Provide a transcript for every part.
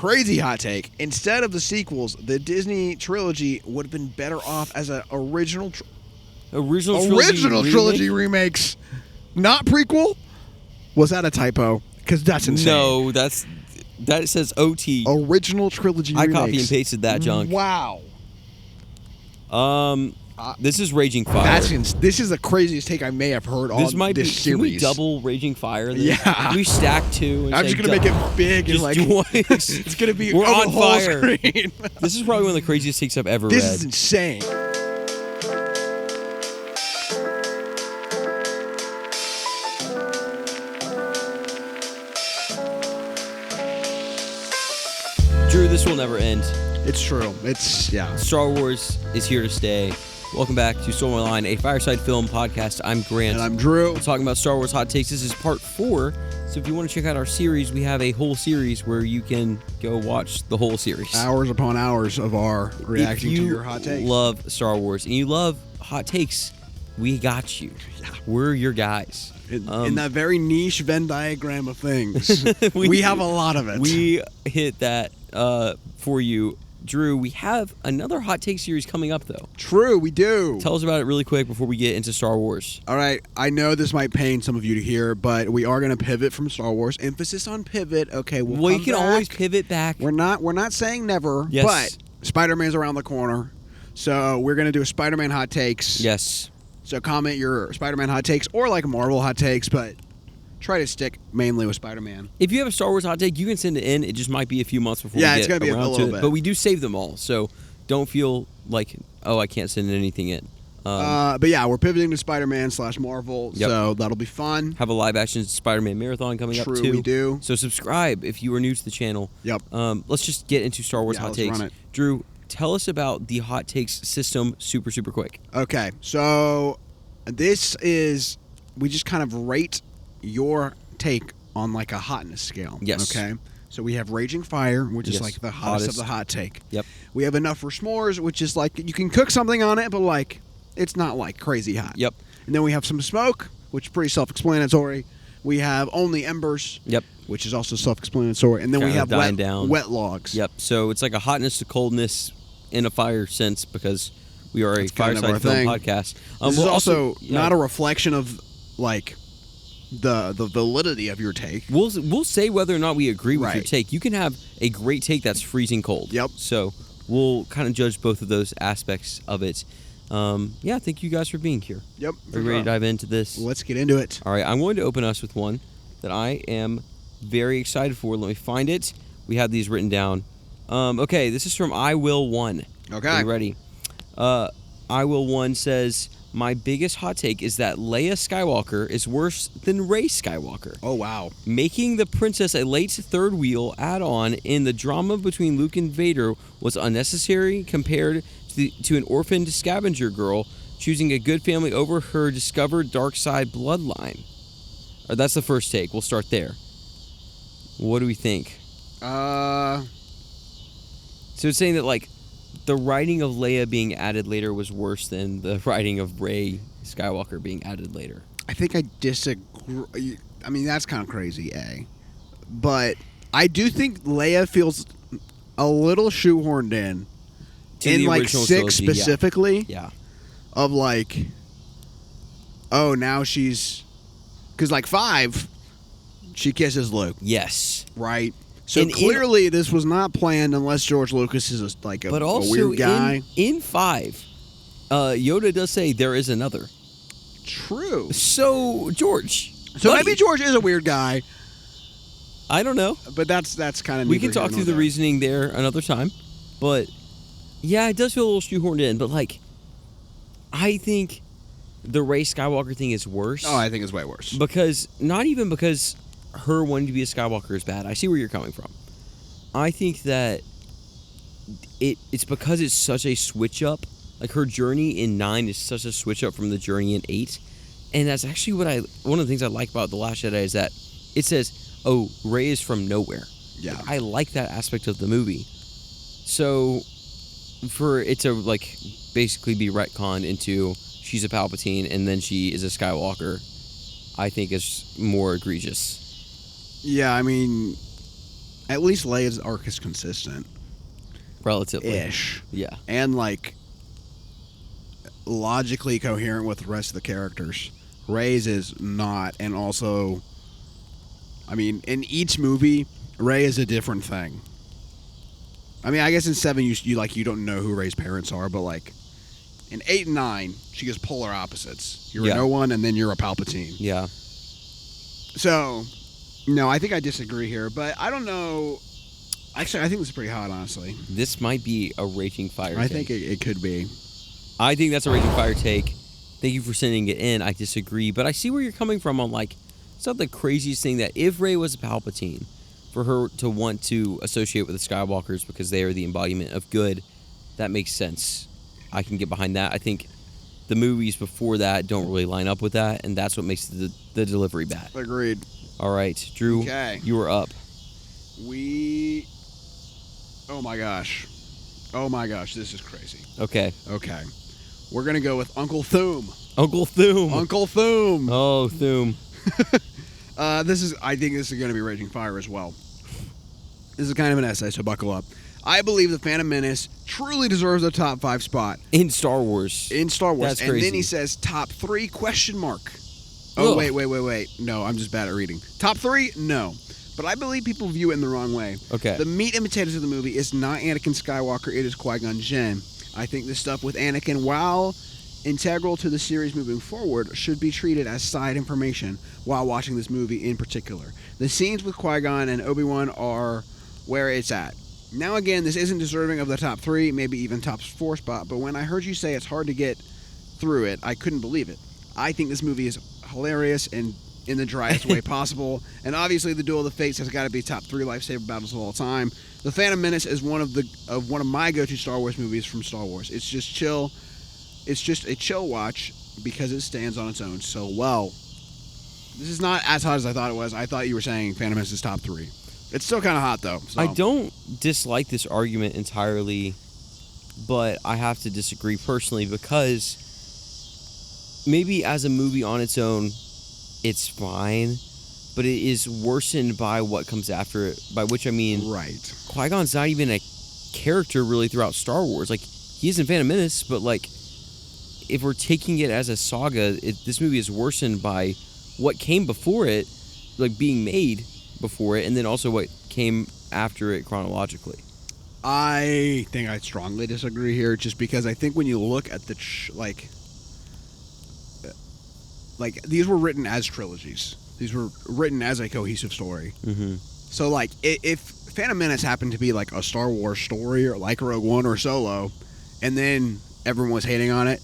crazy hot take. Instead of the sequels, the Disney trilogy would have been better off as an original trilogy remakes, not prequel. Was that a typo? Because that's insane. No, that says OT. Original trilogy I remakes. copy and pasted that junk. Wow. This is Raging Fire. This is the craziest take I may have heard on this series. Can we double Raging Fire? Yeah. Can we stack two? I'm just going to make it big and like it's going to be we're on fire. Screen. This is probably one of the craziest takes I've ever read. This is insane. Drew, this will never end. It's true. Star Wars is here to stay. Welcome back to Stormline, a Fireside film podcast. I'm Grant. And I'm Drew. We're talking about Star Wars hot takes. This is part 4. So if you want to check out our series, we have a whole series where you can go watch the whole series. Hours upon hours of our reacting to your hot takes. If you love Star Wars and you love hot takes, we got you. Yeah. We're your guys. In that very niche Venn diagram of things, we have a lot of it. We hit that for you. Drew, we have another hot take series coming up, though. True, we do. Tell us about it really quick before we get into Star Wars. All right, I know this might pain some of you to hear, but we are going to pivot from Star Wars. Emphasis on pivot. Okay, well, you can always pivot back. We're not saying never, yes. But Spider-Man's around the corner, so we're going to do a Spider-Man hot takes. Yes. So comment your Spider-Man hot takes or like Marvel hot takes, but try to stick mainly with Spider-Man. If you have a Star Wars hot take, you can send it in. It just might be a few months before we it's get gonna be around a little to it. bit. But we do save them all, so don't feel like, I can't send anything in. But yeah, we're pivoting to Spider-Man / Marvel, so that'll be fun. Have a live-action Spider-Man marathon coming up, too. True, we do. So subscribe if you are new to the channel. Yep. Let's just get into Star Wars hot takes. Run it. Drew, tell us about the hot takes system super, super quick. Okay, so this is, we just kind of rate your take on like a hotness scale. Yes. Okay. So we have Raging Fire, which is like the hottest of the hot take. Yep. We have Enough for S'mores, which is like you can cook something on it, but like it's not like crazy hot. Yep. And then we have Some Smoke, which is pretty self-explanatory. We have Only Embers. Yep. Which is also self-explanatory. And then we have Wet Logs. Yep. So it's like a hotness to coldness in a fire sense because we are a Fireside film podcast. This is also not a reflection of like the validity of your take. We'll say whether or not we agree with your take. You can have a great take that's freezing cold. Yep. So we'll kind of judge both of those aspects of it. Thank you guys for being here. Yep. Are you ready to dive into this? Let's get into it. All right, I'm going to open us with one that I am very excited for. Let me find it. We have these written down. Okay, this is from Iwillone. Okay. Are you ready? Iwillone says, my biggest hot take is that Leia Skywalker is worse than Rey Skywalker. Oh, wow. Making the princess a late third wheel add-on in the drama between Luke and Vader was unnecessary compared to an orphaned scavenger girl choosing a good family over her discovered dark side bloodline. That's the first take. We'll start there. What do we think? So it's saying that, like, the writing of Leia being added later was worse than the writing of Rey Skywalker being added later. I think I disagree. I mean, that's kind of crazy, but I do think Leia feels a little shoehorned in like 6 trilogy, specifically. Yeah. Of like, oh, now she's, because like 5, she kisses Luke. Yes. Right. So clearly this was not planned unless George Lucas is a weird guy. In 5, Yoda does say there is another. True. So, George. So maybe George is a weird guy. I don't know. But that's kind of... We can talk through the reasoning there another time. But, yeah, it does feel a little shoehorned in. But, like, I think the Rey Skywalker thing is worse. Oh, I think it's way worse. Because, not even because her wanting to be a Skywalker is bad. I see where you're coming from. I think that it's because it's such a switch up. Like, her journey in 9 is such a switch up from the journey in 8. And that's actually one of the things I like about The Last Jedi is that it says, oh, Rey is from nowhere. Yeah. Like, I like that aspect of the movie. So, for it to, like, basically be retconned into she's a Palpatine and then she is a Skywalker, I think is more egregious. Yeah, I mean, at least Leia's arc is consistent. Relatively. Ish. Yeah. And, like, logically coherent with the rest of the characters. Rey's is not, and also, I mean, in each movie, Rey is a different thing. I mean, I guess in 7 you don't know who Rey's parents are, but like in 8 and 9, she gets polar opposites. You're a no one, and then you're a Palpatine. Yeah. So, no, I think I disagree here, but I don't know. Actually, I think this is pretty hot, honestly. This might be a Raging Fire I take. think it could be. I think that's a Raging Fire take. Thank you for sending it in. I disagree, but I see where you're coming from on, like, it's not the craziest thing that if Rey was a Palpatine, for her to want to associate with the Skywalkers because they are the embodiment of good, that makes sense. I can get behind that. I think the movies before that don't really line up with that, and that's what makes the delivery bad. Agreed. All right, Drew, you were up. Oh my gosh, this is crazy. Okay. We're going to go with UncleThoom. UncleThoom. UncleThoom. Oh, Thoom. I think this is going to be Raging Fire as well. This is kind of an essay, so buckle up. I believe The Phantom Menace truly deserves a top 5 spot. In Star Wars. That's crazy. And then he says top 3 ? Oh, Ugh. wait. No, I'm just bad at reading. Top 3? No. But I believe people view it in the wrong way. Okay. The meat and potatoes of the movie is not Anakin Skywalker, it is Qui-Gon Jinn. I think this stuff with Anakin, while integral to the series moving forward, should be treated as side information while watching this movie in particular. The scenes with Qui-Gon and Obi-Wan are where it's at. Now again, this isn't deserving of the top 3, maybe even top 4 spot, but when I heard you say it's hard to get through it, I couldn't believe it. I think this movie is hilarious and in the driest way possible, and obviously the Duel of the Fates has got to be top 3 lifesaver battles of all time. The Phantom Menace is one of my go-to Star Wars movies from Star Wars. It's just chill. It's just a chill watch because it stands on its own so well. This is not as hot as I thought it was. I thought you were saying Phantom Menace is top 3. It's still kind of hot though. So. I don't dislike this argument entirely, but I have to disagree personally because maybe as a movie on its own, it's fine, but it is worsened by what comes after it, by which I mean right. Qui-Gon's not even a character really throughout Star Wars. Like, he is in Phantom Menace, but like, if we're taking it as a saga, this movie is worsened by what came before it, like being made before it, and then also what came after it chronologically. I think I strongly disagree here, just because I think when you look at the like these were written as trilogies. These were written as a cohesive story. Mm-hmm. So like if Phantom Menace happened to be like a Star Wars story or like Rogue One or Solo, and then everyone was hating on it,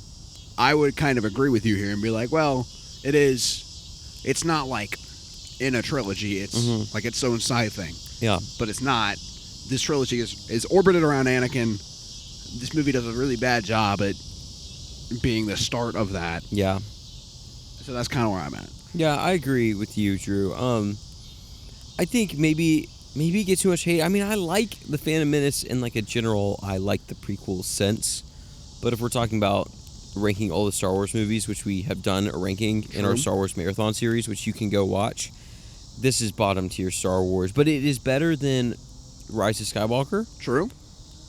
I would kind of agree with you here and be like, well, it's not like in a trilogy. It's like its own side thing. Yeah. But it's not. This trilogy is orbited around Anakin. This movie does a really bad job at being the start of that. Yeah. So that's kind of where I'm at. Yeah, I agree with you, Drew. I think maybe it gets too much hate. I mean, I like The Phantom Menace in like a general, I like the prequel sense. But if we're talking about ranking all the Star Wars movies, which we have done a ranking in our Star Wars Marathon series, which you can go watch, this is bottom tier Star Wars. But it is better than Rise of Skywalker. True.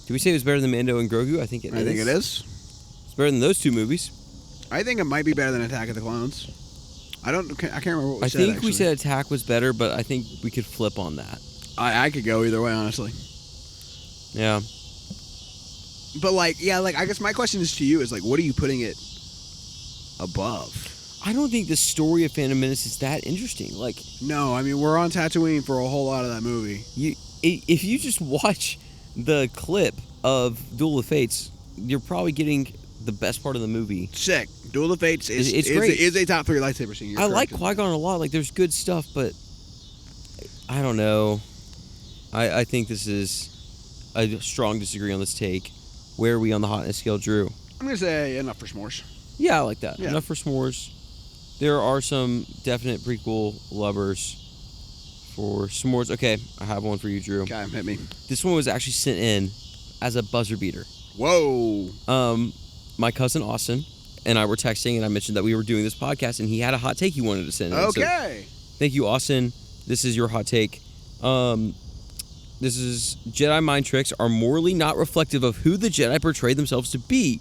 Did we say it was better than Mando and Grogu? I think it is. I think it is. It's better than those two movies. I think it might be better than Attack of the Clones. I can't remember what we said. I think we said Attack was better, but I think we could flip on that. I could go either way, honestly. Yeah. But I guess my question is to you is like, what are you putting it above? I don't think the story of Phantom Menace is that interesting. Like, no, I mean we're on Tatooine for a whole lot of that movie. If you just watch the clip of Duel of Fates, you're probably getting the best part of the movie. Sick. Duel of Fates is great. Is a top 3 lightsaber scene. I like Qui-Gon a lot. Like, there's good stuff, but I don't know. I think this is a strong disagree on this take. Where are we on the hotness scale, Drew? I'm going to say enough for s'mores. Yeah, I like that. Yeah. Enough for s'mores. There are some definite prequel lovers for s'mores. Okay, I have one for you, Drew. Okay, hit me. This one was actually sent in as a buzzer beater. Whoa. My cousin Austin and I were texting, and I mentioned that we were doing this podcast, and he had a hot take he wanted to send in. Okay. So, thank you, Austin. This is your hot take. This is Jedi mind tricks are morally not reflective of who the Jedi portray themselves to be.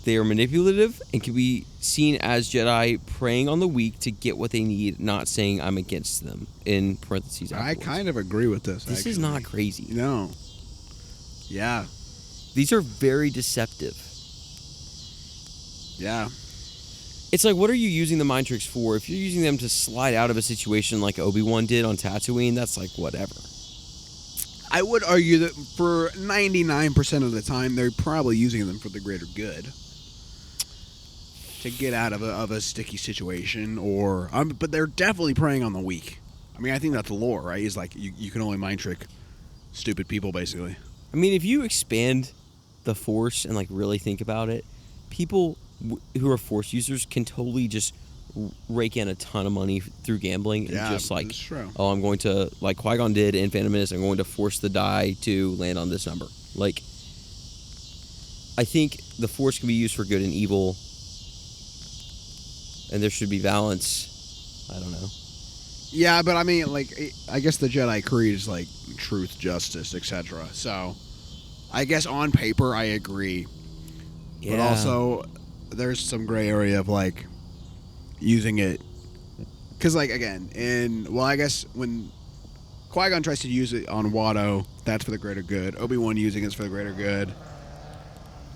They are manipulative and can be seen as Jedi preying on the weak to get what they need, not saying I'm against them, in parentheses. I kind of agree with this, This actually. is not crazy. No. Yeah. These are very deceptive. Yeah. It's like, what are you using the mind tricks for? If you're using them to slide out of a situation like Obi-Wan did on Tatooine, that's like whatever. I would argue that for 99% of the time, they're probably using them for the greater good. To get out of a sticky situation, or but they're definitely preying on the weak. I mean, I think that's the lore, right? Is like you can only mind trick stupid people, basically. I mean, if you expand the Force and like really think about it, people who are Force users can totally just rake in a ton of money through gambling and just like, that's true. oh, I'm going to, like Qui-Gon did in Phantom Menace, I'm going to force the die to land on this number. Like, I think the Force can be used for good and evil, and there should be balance. I don't know. Yeah, but I mean, like, I guess the Jedi Creed is like truth, justice, etc. So, I guess on paper I agree, but also there's some gray area of like using it, because like again, I guess when Qui-Gon tries to use it on Watto, that's for the greater good. Obi-Wan using it's for the greater good.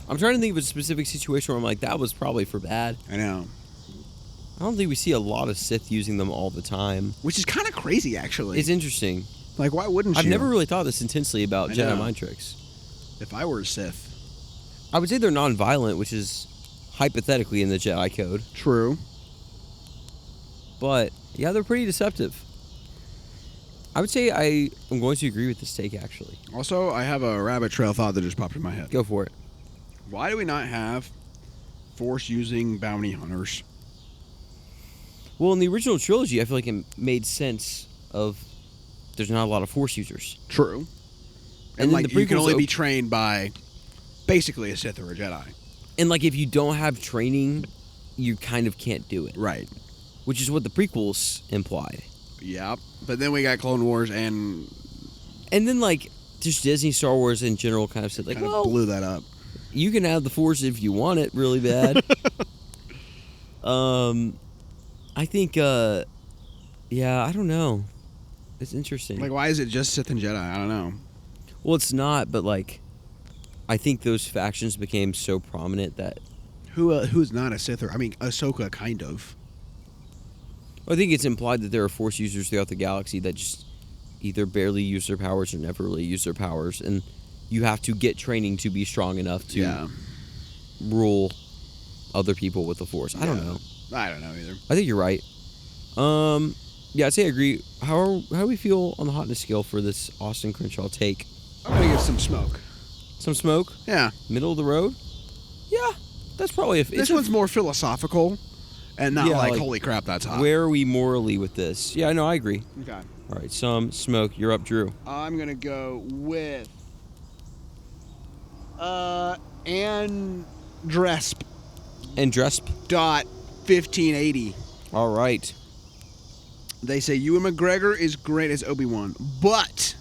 I'm trying to think of a specific situation where I'm like, that was probably for bad. I know. I don't think we see a lot of Sith using them all the time. Which is kind of crazy, actually. It's interesting. Like, why wouldn't you? I've never really thought this intensely about Jedi mind tricks. If I were a Sith. I would say they're non-violent, which is hypothetically in the Jedi Code. True. But, yeah, they're pretty deceptive. I would say I am going to agree with this take, actually. Also, I have a rabbit trail thought that just popped in my head. Go for it. Why do we not have Force-using bounty hunters? Well, in the original trilogy, I feel like it made sense of there's not a lot of Force users. True. And like, you can only be trained by basically a Sith or a Jedi. And like, if you don't have training, you kind of can't do it. Right. Which is what the prequels implied. Yep. But then we got Clone Wars and then like just Disney, Star Wars in general kind of said like, well, blew that up. You can have the Force if you want it really bad. I think, yeah, I don't know. It's interesting. Like, why is it just Sith and Jedi? I don't know. Well, it's not, but like, I think those factions became so prominent that who's not a Sith? I mean, Ahsoka kind of. I think it's implied that there are Force users throughout the galaxy that just either barely use their powers or never really use their powers, and you have to get training to be strong enough to rule other people with the Force. I don't know. I don't know either. I think you're right. Yeah, I'd say I agree. How do we feel on the hotness scale for this Austin Crenshaw take? I'm gonna give some smoke. Some smoke? Yeah. Middle of the road? Yeah, that's probably this one's more philosophical, and not like holy crap, that's hot. Where are we morally with this? Yeah, no, I agree. Okay. All right, some smoke. You're up, Drew. I'm gonna go with Andresp. Andresp. .1580. All right. They say Ewan McGregor is great as Obi-Wan, but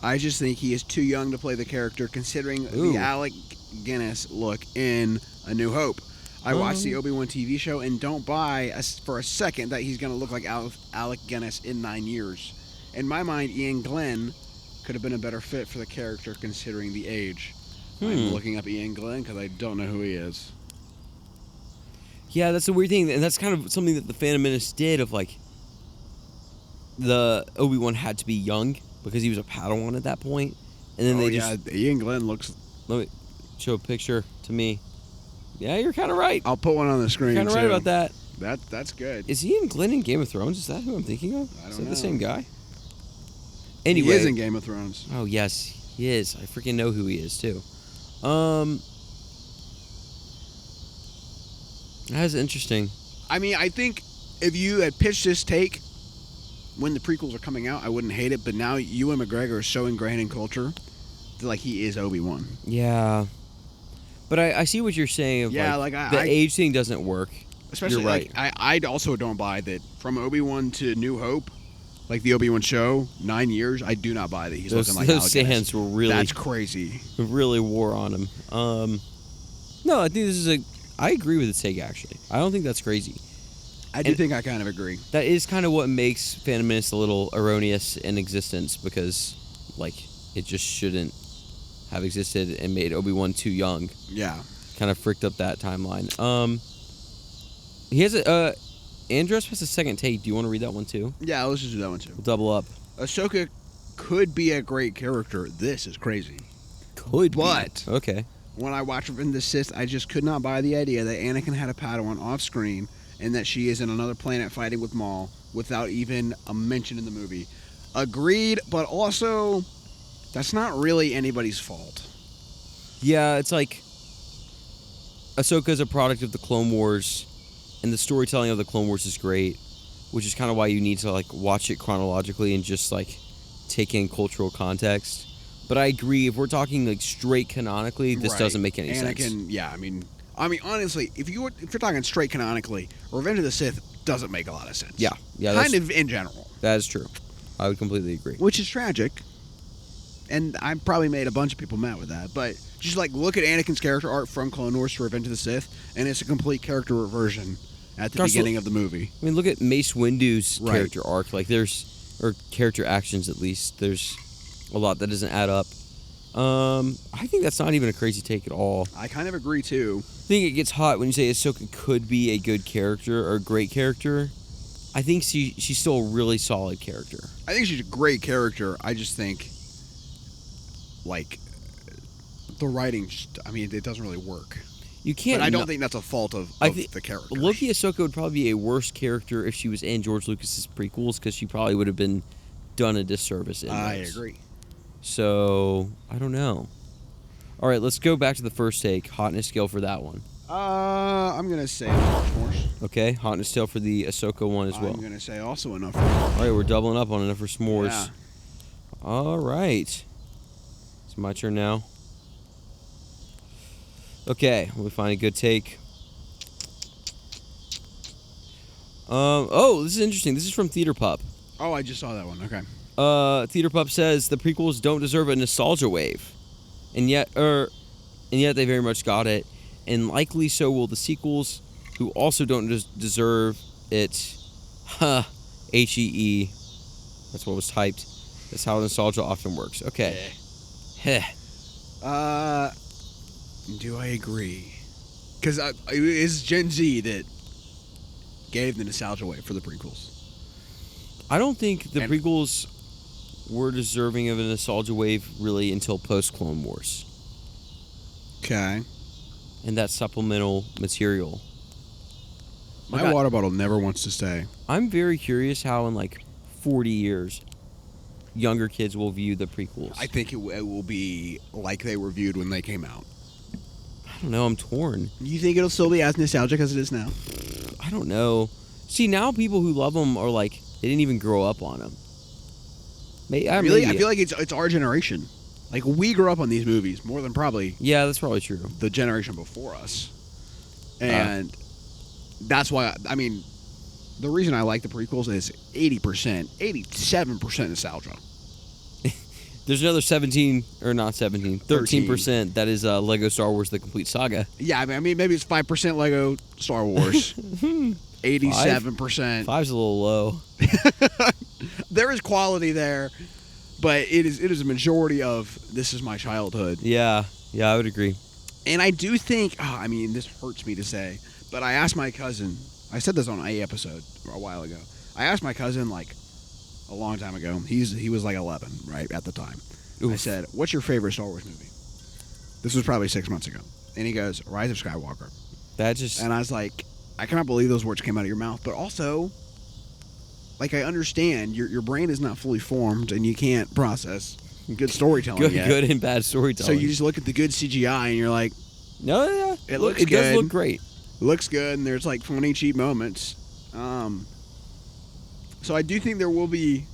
I just think he is too young to play the character, considering the Alec Guinness look in A New Hope. I watched the Obi-Wan TV show and don't buy for a second that he's going to look like Alec Guinness in 9 years. In my mind, Ian Glenn could have been a better fit for the character, considering the age. I'm looking up Ian Glenn because I don't know who he is. Yeah, that's a weird thing, and that's kind of something that the Phantom Menace did of, like, the Obi-Wan had to be young because he was a Padawan at that point, and then Ian Glenn looks... Let me show a picture to me. Yeah, you're kind of right. I'll put one on the screen, Kind of right about that. That's good. Is Ian Glenn in Game of Thrones? Is that who I'm thinking of? I don't know. Is that the same guy? Anyway. He is in Game of Thrones. Oh, yes, he is. I freaking know who he is, too. That's interesting. I mean, I think if you had pitched this take when the prequels are coming out, I wouldn't hate it. But now Ewan McGregor is so ingrained in culture that, like, he is Obi-Wan. Yeah. But I see what you're saying. The age thing doesn't work. Especially, you're right. I also don't buy that from Obi-Wan to New Hope, Like the Obi-Wan show, 9 years. I do not buy that he's Those, looking like those Alec Guinness. sands were really That's crazy. really wore on him. No, I think this is I agree with the take actually. I don't think that's crazy. I do think I kind of agree. That is kind of what makes Phantom Menace a little erroneous in existence because, like, it just shouldn't have existed and made Obi-Wan too young. Yeah. Kind of fricked up that timeline. He has Andros has a second take. Do you want to read that one too? Yeah, let's just do that one too. We'll double up. Ahsoka could be a great character. This is crazy. But okay. When I watched Revenge of the Sith, I just could not buy the idea that Anakin had a Padawan off screen and that she is in another planet fighting with Maul without even a mention in the movie. Agreed, but also that's not really anybody's fault. Yeah, it's like Ahsoka is a product of the Clone Wars, and the storytelling of the Clone Wars is great, which is kind of why you need to like watch it chronologically and just like take in cultural context. But I agree, if we're talking like straight canonically, this doesn't make any sense. Yeah, I mean honestly, if you're talking straight canonically, Revenge of the Sith doesn't make a lot of sense. Yeah, kind of in general. That is true. I would completely agree. Which is tragic, and I probably made a bunch of people mad with that. But just like look at Anakin's character arc from Clone Wars to Revenge of the Sith, and it's a complete character reversion at the beginning of the movie. I mean, look at Mace Windu's character arc. Like or character actions at least. There's a lot that doesn't add up. I think that's not even a crazy take at all. I kind of agree too. I think it gets hot when you say Ahsoka could be a good character or a great character. I think she's still a really solid character. I think she's a great character. I just think, like, the writing, it doesn't really work. You can't. But I don't think that's a fault of the character. Loki Ahsoka would probably be a worse character if she was in George Lucas's prequels because she probably would have been done a disservice in those. I agree. So, I don't know. All right, let's go back to the first take. Hotness scale for that one. I'm going to say enough for s'mores. Okay, hotness scale for the Ahsoka one as well. I'm going to say also enough for s'mores. All right, we're doubling up on enough for s'mores. Yeah. All right. It's my turn now. Okay, we find a good take. This is interesting. This is from TheaterPup. Oh, I just saw that one. Okay. TheaterPup says the prequels don't deserve a nostalgia wave, and yet they very much got it, and likely so will the sequels, who also don't deserve it. HEE. That's what was typed. That's how nostalgia often works. Okay. Heh. Do I agree? Because it's Gen Z that gave the nostalgia wave for the prequels. I don't think the prequels were deserving of a nostalgia wave really until post-Clone Wars. Okay. And that supplemental material. My water bottle never wants to stay. I'm very curious how in like 40 years younger kids will view the prequels. I think it will be like they were viewed when they came out. I don't know. I'm torn. You think it'll still be as nostalgic as it is now? I don't know. See, now people who love them are like, they didn't even grow up on them. Really? I feel like it's our generation. Like, we grew up on these movies more than probably... Yeah, that's probably true. ...the generation before us. And that's why, the reason I like the prequels is 80%, 87% nostalgia. There's another 13% that is Lego Star Wars The Complete Saga. Yeah, maybe it's 5% Lego Star Wars. 87%. 5's a little low. There is quality there, but it is a majority of this is my childhood. Yeah, I would agree. And I do think, this hurts me to say, but I asked my cousin, I said this on an A episode a while ago. I asked my cousin, like, a long time ago. He was like 11, right, at the time. Oof. I said, what's your favorite Star Wars movie? This was probably 6 months ago. And he goes, Rise of Skywalker. And I was like, I cannot believe those words came out of your mouth. But also, like, I understand your brain is not fully formed and you can't process good storytelling yet. Good and bad storytelling. So you just look at the good CGI and you're like, no, yeah. It looks good. It does look great. Looks good, and there's like funny, cheap moments. So I do think there will be.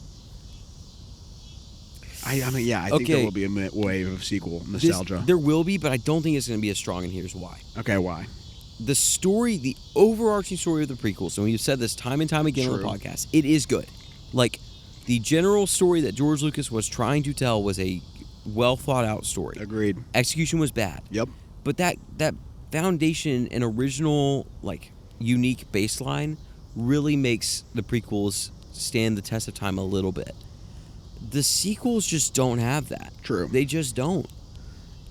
I think there will be a wave of sequel nostalgia. There will be, but I don't think it's going to be as strong, and here's why. Okay, why? The story, the overarching story of the prequels, and we've said this time and time again on the podcast, it is good. Like, the general story that George Lucas was trying to tell was a well thought out story. Agreed. Execution was bad. Yep. But that foundation and original, like, unique baseline really makes the prequels stand the test of time a little bit. The sequels just don't have that. True. They just don't.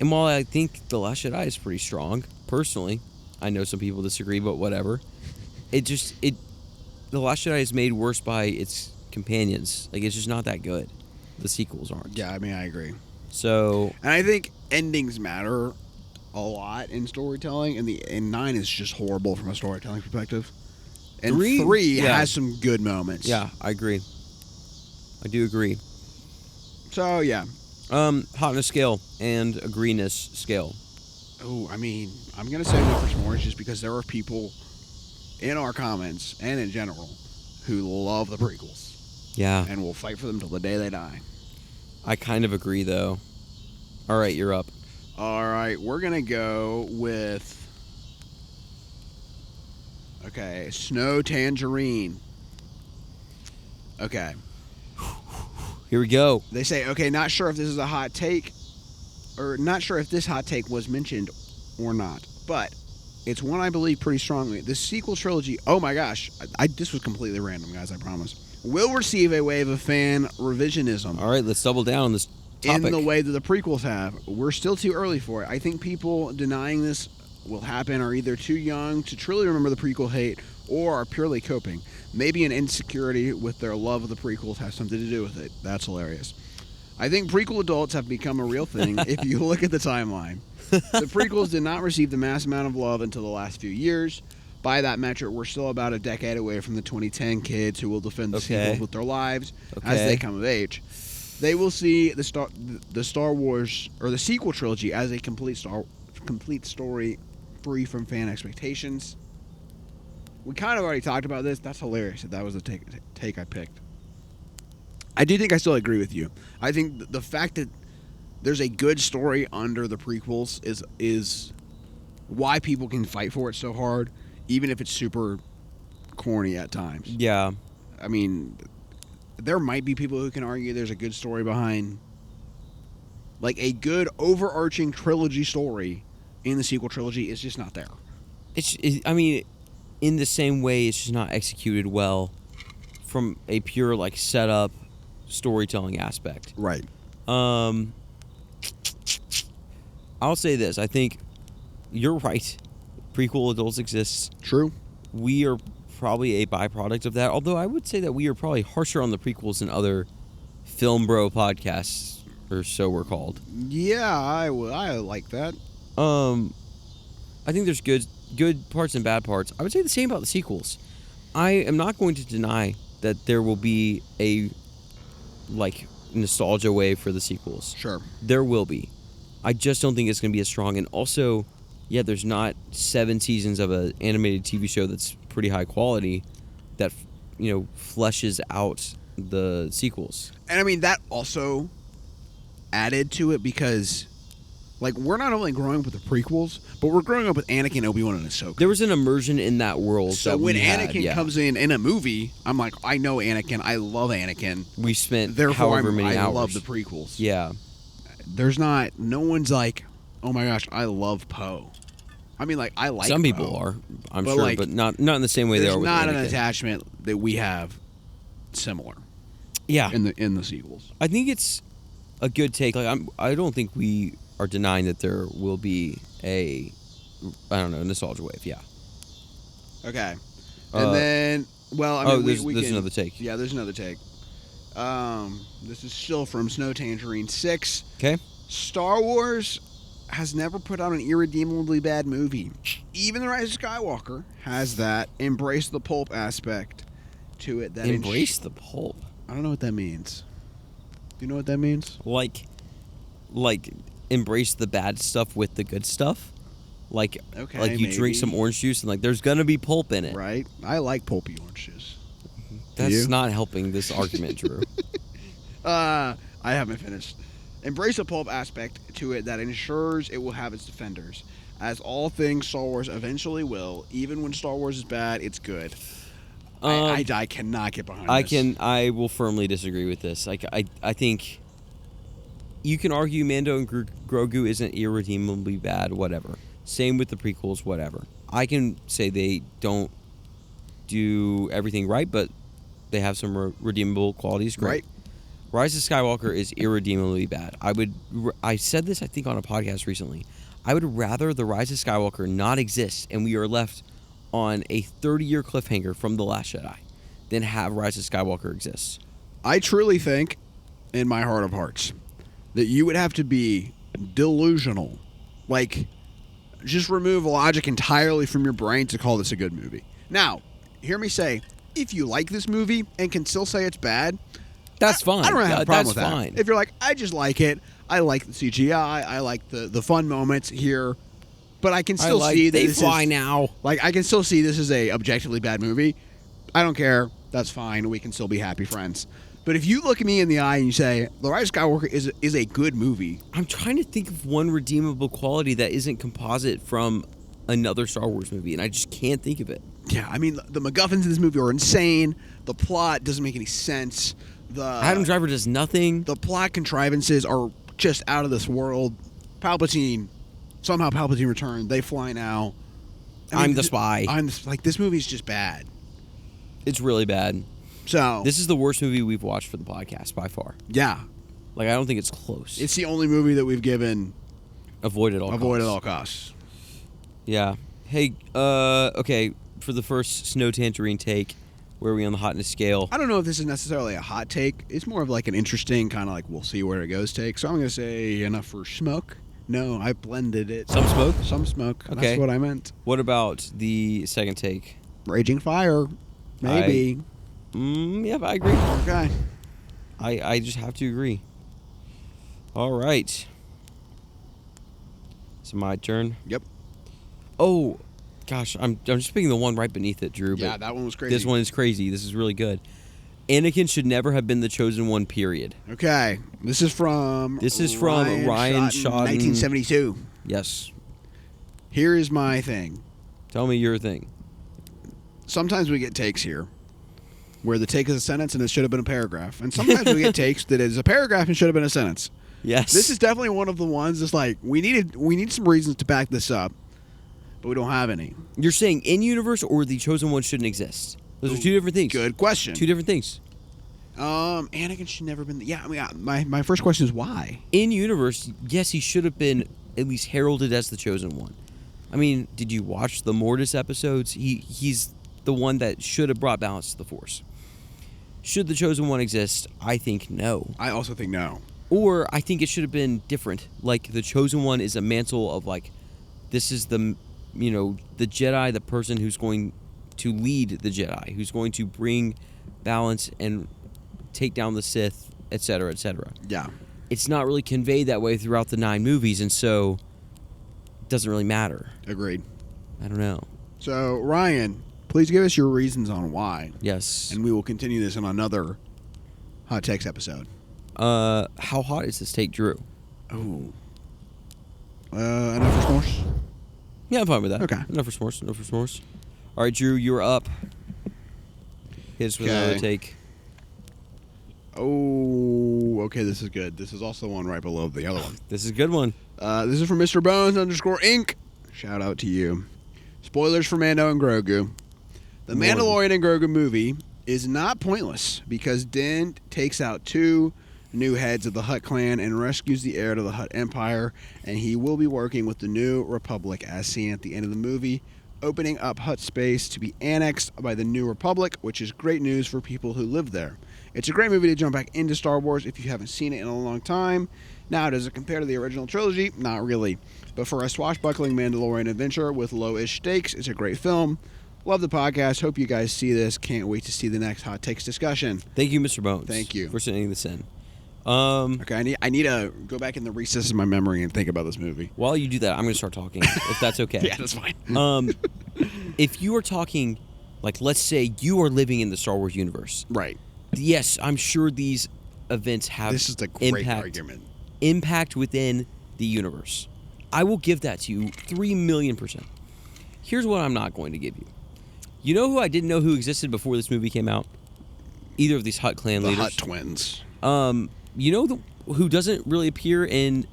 And while I think The Last Jedi is pretty strong, personally, I know some people disagree, but whatever. The Last Jedi is made worse by its companions. Like, it's just not that good. The sequels aren't. Yeah, I mean, I agree. So, And I think endings matter a lot in storytelling, and 9 is just horrible from a storytelling perspective. And 3 has some good moments. yeah, I agree. I do agree. So, yeah. Hotness scale and agreeness scale. Oh, I mean, I'm going to say no for s'mores just because there are people in our comments and in general who love the prequels. Yeah. And will fight for them till the day they die. I kind of agree, though. All right, you're up. All right, we're going to go with... Okay, SnoTangerine. Okay. Here we go. They say, okay, not sure if this is a hot take, or not sure if this hot take was mentioned or not, but it's one I believe pretty strongly. The sequel trilogy, oh my gosh, this was completely random, guys, I promise, will receive a wave of fan revisionism. All right, let's double down on this topic. In the way that the prequels have. We're still too early for it. I think people denying this will happen are either too young to truly remember the prequel hate or are purely coping. Maybe an insecurity with their love of the prequels has something to do with it. That's hilarious. I think prequel adults have become a real thing if you look at the timeline. The prequels did not receive the mass amount of love until the last few years. By that metric, we're still about a decade away from the 2010 kids who will defend the sequels with their lives as they come of age. They will see the Star Wars, or the sequel trilogy, as a complete story free from fan expectations. We kind of already talked about this. That's hilarious that was the take I picked. I do think I still agree with you. I think the fact that there's a good story under the prequels is why people can fight for it so hard, even if it's super corny at times. Yeah. I mean, there might be people who can argue there's a good story behind, like a good overarching trilogy story in the sequel trilogy is just not there. I mean, in the same way, it's just not executed well from a pure, like, setup storytelling aspect. Right. I'll say this. I think you're right. Prequel adults exist. True. We are probably a byproduct of that, although I would say that we are probably harsher on the prequels than other film bro podcasts, or so we're called. Yeah, I like that. I think there's good parts and bad parts. I would say the same about the sequels. I am not going to deny that there will be a, like, nostalgia wave for the sequels. Sure. There will be. I just don't think it's going to be as strong. And also, yeah, there's not 7 seasons of an animated TV show that's pretty high quality that, fleshes out the sequels. And I mean, that also added to it because, like, we're not only growing up with the prequels, but we're growing up with Anakin, Obi-Wan, and Ahsoka. There was an immersion in that world. So when Anakin comes in a movie, I'm like, I know Anakin. I love Anakin. We spent Therefore, however many hours. I love the prequels. Yeah. No one's like, oh my gosh, I love Poe. I mean, like, I like some Poe, people are, I'm sure, like, but not in the same way they are with There's not Anakin. an attachment that we have similar. Yeah. In the sequels. I think it's a good take. Like, I don't think we are denying that there will be a nostalgia wave. Yeah. Okay. And then, well, I mean, there's another take. Yeah, there's another take. This is still from SnoTangerine 6. Okay. Star Wars has never put out an irredeemably bad movie. Even The Rise of Skywalker has that embrace the pulp aspect to it. That embrace the pulp? I don't know what that means. Do you know what that means? Like embrace the bad stuff with the good stuff? Like you drink some orange juice and, like, there's gonna be pulp in it. Right. I like pulpy orange juice. That's not helping this argument, Drew. I haven't finished. Embrace a pulp aspect to it that ensures it will have its defenders. As all things Star Wars eventually will, even when Star Wars is bad, it's good. I cannot get behind this. I will firmly disagree with this. Like, I think you can argue Mando and Grogu isn't irredeemably bad, whatever. Same with the prequels, whatever. I can say they don't do everything right, but they have some redeemable qualities. Great. Right. Rise of Skywalker is irredeemably bad. I said this, I think, on a podcast recently. I would rather the Rise of Skywalker not exist and we are left on a 30-year cliffhanger from The Last Jedi than have Rise of Skywalker exist. I truly think, in my heart of hearts, that you would have to be delusional. Like, just remove logic entirely from your brain to call this a good movie. Now, hear me say, if you like this movie and can still say it's bad, that's fine. I don't have a problem with that. Fine. If you're like, I just like it, I like the CGI, I like the fun moments here, but I can still see that they this fly is, now. Like, I can still see this is a objectively bad movie. I don't care. That's fine. We can still be happy friends. But if you look at me in the eye and you say, The Rise of Skywalker is a good movie. I'm trying to think of one redeemable quality that isn't composite from another Star Wars movie, and I just can't think of it. Yeah, I mean, the MacGuffins in this movie are insane. The plot doesn't make any sense. Adam Driver does nothing. The plot contrivances are just out of this world. Somehow Palpatine returned. They fly now. I'm the spy. This movie's just bad. It's really bad. So this is the worst movie we've watched for the podcast by far. Yeah. Like, I don't think it's close. It's the only movie that we've given avoid at all costs. Yeah. Hey, okay, for the first SnoTangerine take, where are we on the hotness scale? I don't know if this is necessarily a hot take. It's more of like an interesting kind of like we'll see where it goes take. So I'm going to say enough for smoke. No, I blended it. Some smoke? Some smoke. Okay. That's what I meant. What about the second take? Raging Fire. Maybe. Yeah, I agree. Okay. I just have to agree. All right. It's my turn. Yep. Oh, gosh, I'm just picking the one right beneath it, Drew. Yeah, that one was crazy. This one is crazy. This is really good. Anakin should never have been the chosen one, period. Okay. This is from Ryan Shot 1972. Yes. Here is my thing. Tell me your thing. Sometimes we get takes here where the take is a sentence and it should have been a paragraph. And sometimes we get takes that is a paragraph and should have been a sentence. Yes. This is definitely one of the ones that's like, we need some reasons to back this up, but we don't have any. You're saying in universe or the chosen one shouldn't exist? Those are two different things. Good question. Two different things. Anakin should never been. Yeah, I mean, my first question is why. In universe, yes, he should have been at least heralded as the chosen one. I mean, did you watch the Mortis episodes? He's the one that should have brought balance to the Force. Should the chosen one exist? I think no. I also think no. Or I think it should have been different. Like, the chosen one is a mantle of, like, this is the Jedi, the person who's going to lead the Jedi, who's going to bring balance and take down the Sith, etc., etc. Yeah. It's not really conveyed that way throughout the 9 movies, and so it doesn't really matter. Agreed. I don't know. So, Ryan, please give us your reasons on why. Yes. And we will continue this in another Hot Takes episode. How hot is this take, Drew? Oh. Enough for s'mores? Yeah, I'm fine with that. Okay. Enough for s'mores. All right, Drew, you're up. Hit us with another take. Oh, okay, this is good. This is also the one right below the other one. This is a good one. This is from Mr. Bones _Inc. Shout out to you. Spoilers for Mando and Grogu. The Mandalorian and Grogu movie is not pointless because Din takes out 2 new heads of the Hutt clan and rescues the heir to the Hutt Empire, and he will be working with the New Republic as seen at the end of the movie, opening up Hutt space to be annexed by the New Republic, which is great news for people who live there. It's a great movie to jump back into Star Wars if you haven't seen it in a long time. Now, does it compare to the original trilogy? Not really. But for a swashbuckling Mandalorian adventure with low-ish stakes, it's a great film. Love the podcast. Hope you guys see this. Can't wait to see the next Hot Takes discussion. Thank you, Mr. Bones. Thank you for sending this in. Okay, I need to go back in the recesses of my memory and think about this movie. While you do that, I'm going to start talking, if that's okay. Yeah, that's fine. If you are talking, like, let's say you are living in the Star Wars universe. Right. Yes, I'm sure these events have this is a great argument. Impact within the universe. I will give that to you 3,000,000%. Here's what I'm not going to give you. You know who I didn't know who existed before this movie came out? Either of these Hutt clan leaders. The Hutt twins. You know who doesn't really appear in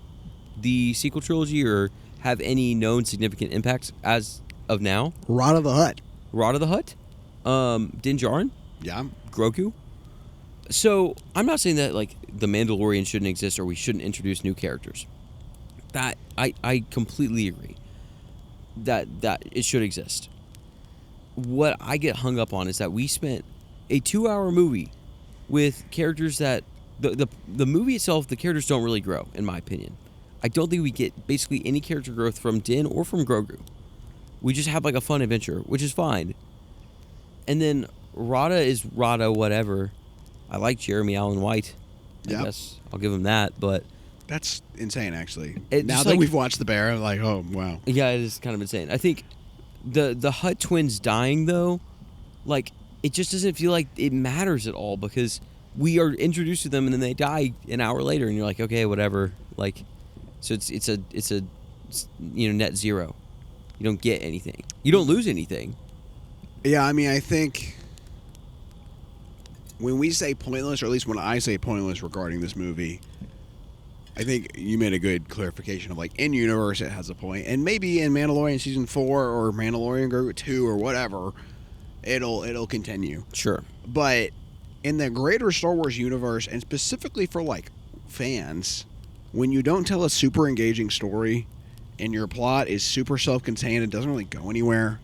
the sequel trilogy or have any known significant impacts as of now? Rod of the Hutt. Rod of the Hutt? Din Djarin? Yeah. Grogu? So, I'm not saying that, like, The Mandalorian shouldn't exist or we shouldn't introduce new characters. That, I completely agree. That it should exist. What I get hung up on is that we spent a 2-hour movie with characters that... The movie itself, the characters don't really grow, in my opinion. I don't think we get basically any character growth from Din or from Grogu. We just have, like, a fun adventure, which is fine. And then Rada is Rada whatever. I like Jeremy Allen White. I guess I'll give him that, but... That's insane, actually. Now that we've watched The Bear, I'm like, oh, wow. Yeah, it is kind of insane. I think the Hutt twins dying, though, like, it just doesn't feel like it matters at all because we are introduced to them and then they die an hour later and you're like, okay, whatever. Like, so it's a net zero. You don't get anything. You don't lose anything. Yeah, I mean, I think when we say pointless, or at least when I say pointless regarding this movie, I think you made a good clarification of, like, in universe it has a point, and maybe in Mandalorian season 4 or Mandalorian Grogu 2 or whatever, it'll continue. Sure, but in the greater Star Wars universe, and specifically for, like, fans, when you don't tell a super engaging story and your plot is super self-contained and doesn't really go anywhere,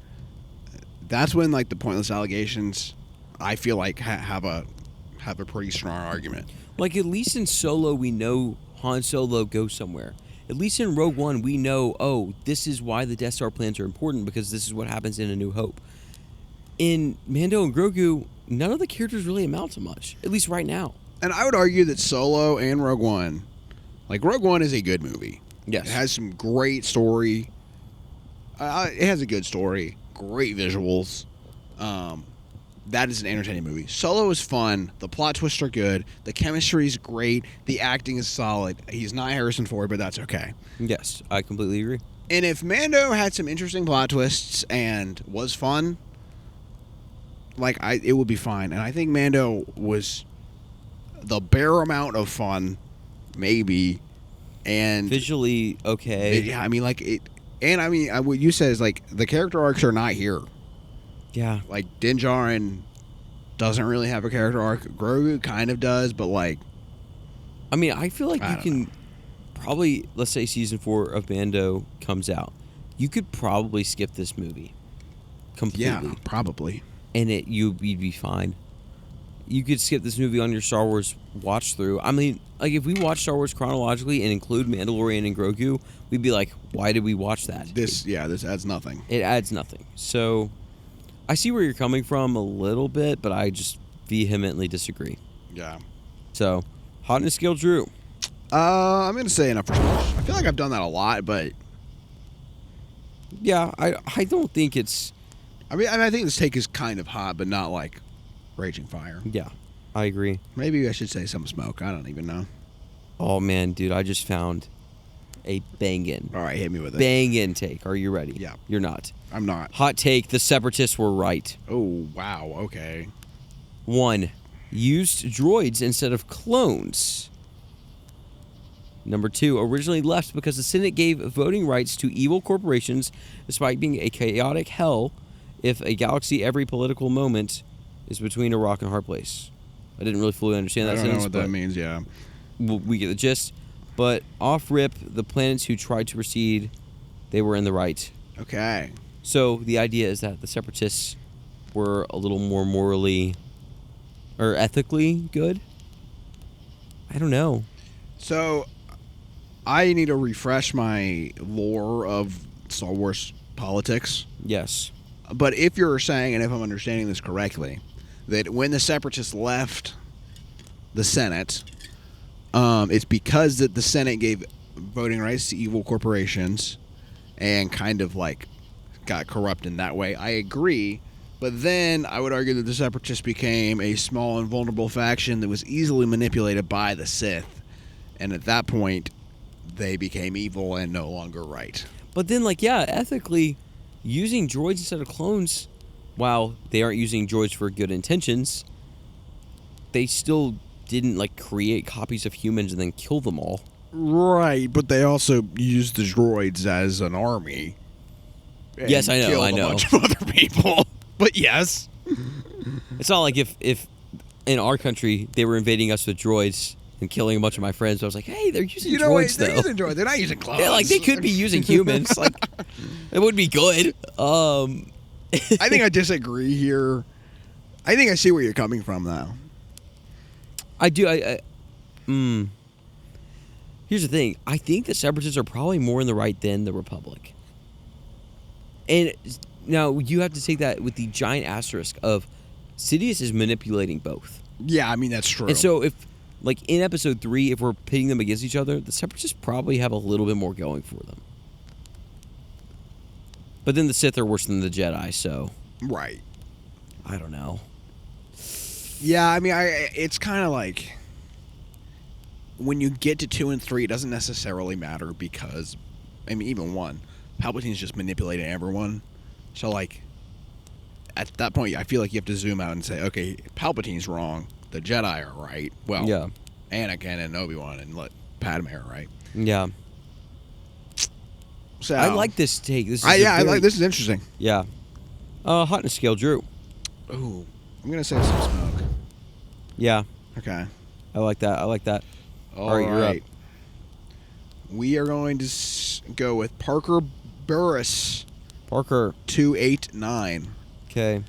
that's when, like, the pointless allegations, I feel like, have a pretty strong argument. Like, at least in Solo, we know Han Solo goes somewhere. At least in Rogue One, we know, oh, this is why the Death Star plans are important because this is what happens in A New Hope. In Mando and Grogu, none of the characters really amount to much, at least right now. And I would argue that Solo and Rogue One, like, Rogue One is a good movie. Yes. It has some great story. It has a good story. Great visuals. That is an entertaining movie. Solo is fun. The plot twists are good. The chemistry is great. The acting is solid. He's not Harrison Ford, but that's okay. Yes, I completely agree. And if Mando had some interesting plot twists and was fun, like, it would be fine. And I think Mando was the bare amount of fun, maybe, and visually okay. Yeah, I mean, like, it. And I mean, what you said is, like, the character arcs are not here. Yeah. Like, Din Djarin doesn't really have a character arc. Grogu kind of does, but, like... I mean, I feel like you can probably, let's say season 4 of Mando comes out. You could probably skip this movie completely. Yeah, probably. And you'd be fine. You could skip this movie on your Star Wars watch through. I mean, like, if we watch Star Wars chronologically and include Mandalorian and Grogu, we'd be like, why did we watch that? This adds nothing. It adds nothing. So, I see where you're coming from a little bit, but I just vehemently disagree. Yeah. So, hotness scale, Drew. I'm going to say enough for smash. I feel like I've done that a lot, but... Yeah, I don't think it's... I mean, I think this take is kind of hot, but not, like, raging fire. Yeah, I agree. Maybe I should say some smoke. I don't even know. Oh, man, dude, I just found a bangin'. All right, hit me with it. Bangin' take. Are you ready? Yeah. You're not. I'm not. Hot take, the Separatists were right. Oh, wow, okay. 1. Used droids instead of clones. Number 2, originally left because the Senate gave voting rights to evil corporations despite being a chaotic hell if a galaxy every political moment is between a rock and a hard place. I didn't really fully understand that sentence. I don't know what that means, yeah. We get the gist. But off rip, the planets who tried to recede, they were in the right. Okay. So the idea is that the Separatists were a little more morally or ethically good? I don't know. So I need to refresh my lore of Star Wars politics. Yes. But if you're saying, and if I'm understanding this correctly, that when the Separatists left the Senate, it's because that the Senate gave voting rights to evil corporations and kind of, like, got corrupt in that way. I agree. But then I would argue that the Separatists became a small and vulnerable faction that was easily manipulated by the Sith. And at that point, they became evil and no longer right. But then, like, yeah, ethically, using droids instead of clones, while they aren't using droids for good intentions, they still didn't like create copies of humans and then kill them all. Right, but they also used the droids as an army. Yes, I know. Killed a bunch of other people. But yes. It's not like if in our country they were invading us with droids and killing a bunch of my friends. I was like, hey, they're using droids though. They're using droids. They're not using clones. They could be using humans. Like, it would be good. I think I disagree here. I think I see where you're coming from, though. I do. Here's the thing. I think the Separatists are probably more in the right than the Republic. And now you have to take that with the giant asterisk of Sidious is manipulating both. Yeah, I mean, that's true. And so if, like, in Episode 3, if we're pitting them against each other, the Separatists probably have a little bit more going for them. But then the Sith are worse than the Jedi, so... Right. I don't know. Yeah, I mean, it's kind of like... When you get to 2 and 3, it doesn't necessarily matter because... I mean, even 1. Palpatine's just manipulating everyone. So, like... At that point, I feel like you have to zoom out and say, okay, Palpatine's wrong. The Jedi are right. Well, yeah. Anakin and Obi-Wan and Padme are right. Yeah. So I like this take. This is I like this. Is interesting. Yeah. Hotness scale, Drew. Ooh, I'm gonna say some smoke. Yeah. Okay. I like that. All right. You're up. We are going to go with Parker Burris. Parker 289. Okay.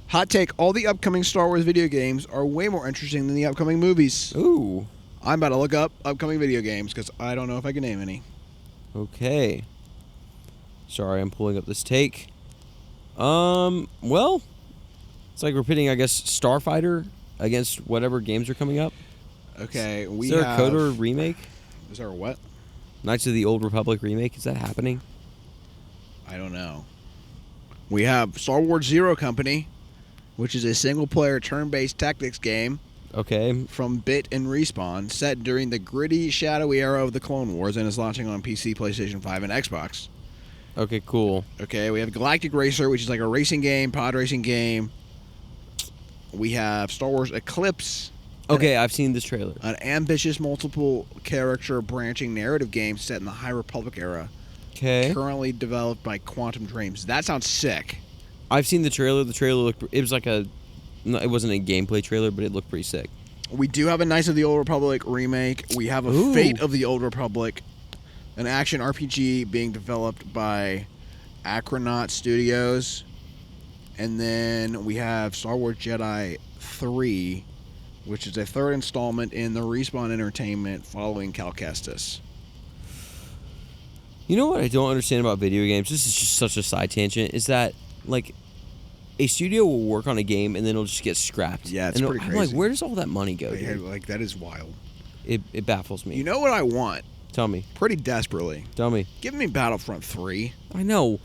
Hot take: all the upcoming Star Wars video games are way more interesting than the upcoming movies. Ooh. I'm about to look up upcoming video games because I don't know if I can name any. Okay. Sorry, I'm pulling up this take. Well, it's like we're pitting, I guess, Starfighter against whatever games are coming up. Okay, Is there a KOTOR remake? Is there a what? Knights of the Old Republic remake? Is that happening? I don't know. We have Star Wars Zero Company, which is a single-player turn-based tactics game. Okay. From Bit and Respawn, set during the gritty, shadowy era of the Clone Wars, and is launching on PC, PlayStation 5, and Xbox. Okay, cool. Okay, we have Galactic Racer, which is like a racing game, pod racing game. We have Star Wars Eclipse. Okay, I've seen this trailer. An ambitious multiple-character branching narrative game set in the High Republic era. Okay. Currently developed by Quantum Dreams. That sounds sick. I've seen the trailer. The trailer looked... It was like a... No, it wasn't a gameplay trailer, but it looked pretty sick. We do have a Knights of the Old Republic remake. We have a Fate of the Old Republic, an action RPG being developed by Acronaut Studios. And then we have Star Wars Jedi 3, which is a third installment in the Respawn Entertainment following Cal Kestis. You know what I don't understand about video games? This is just such a side tangent. Is that, like, a studio will work on a game and then it'll just get scrapped. Yeah, it's pretty crazy. I'm like, where does all that money go? Yeah, like, that is wild. It baffles me. You know what I want? Tell me. Pretty desperately. Tell me. Give me Battlefront 3. I know.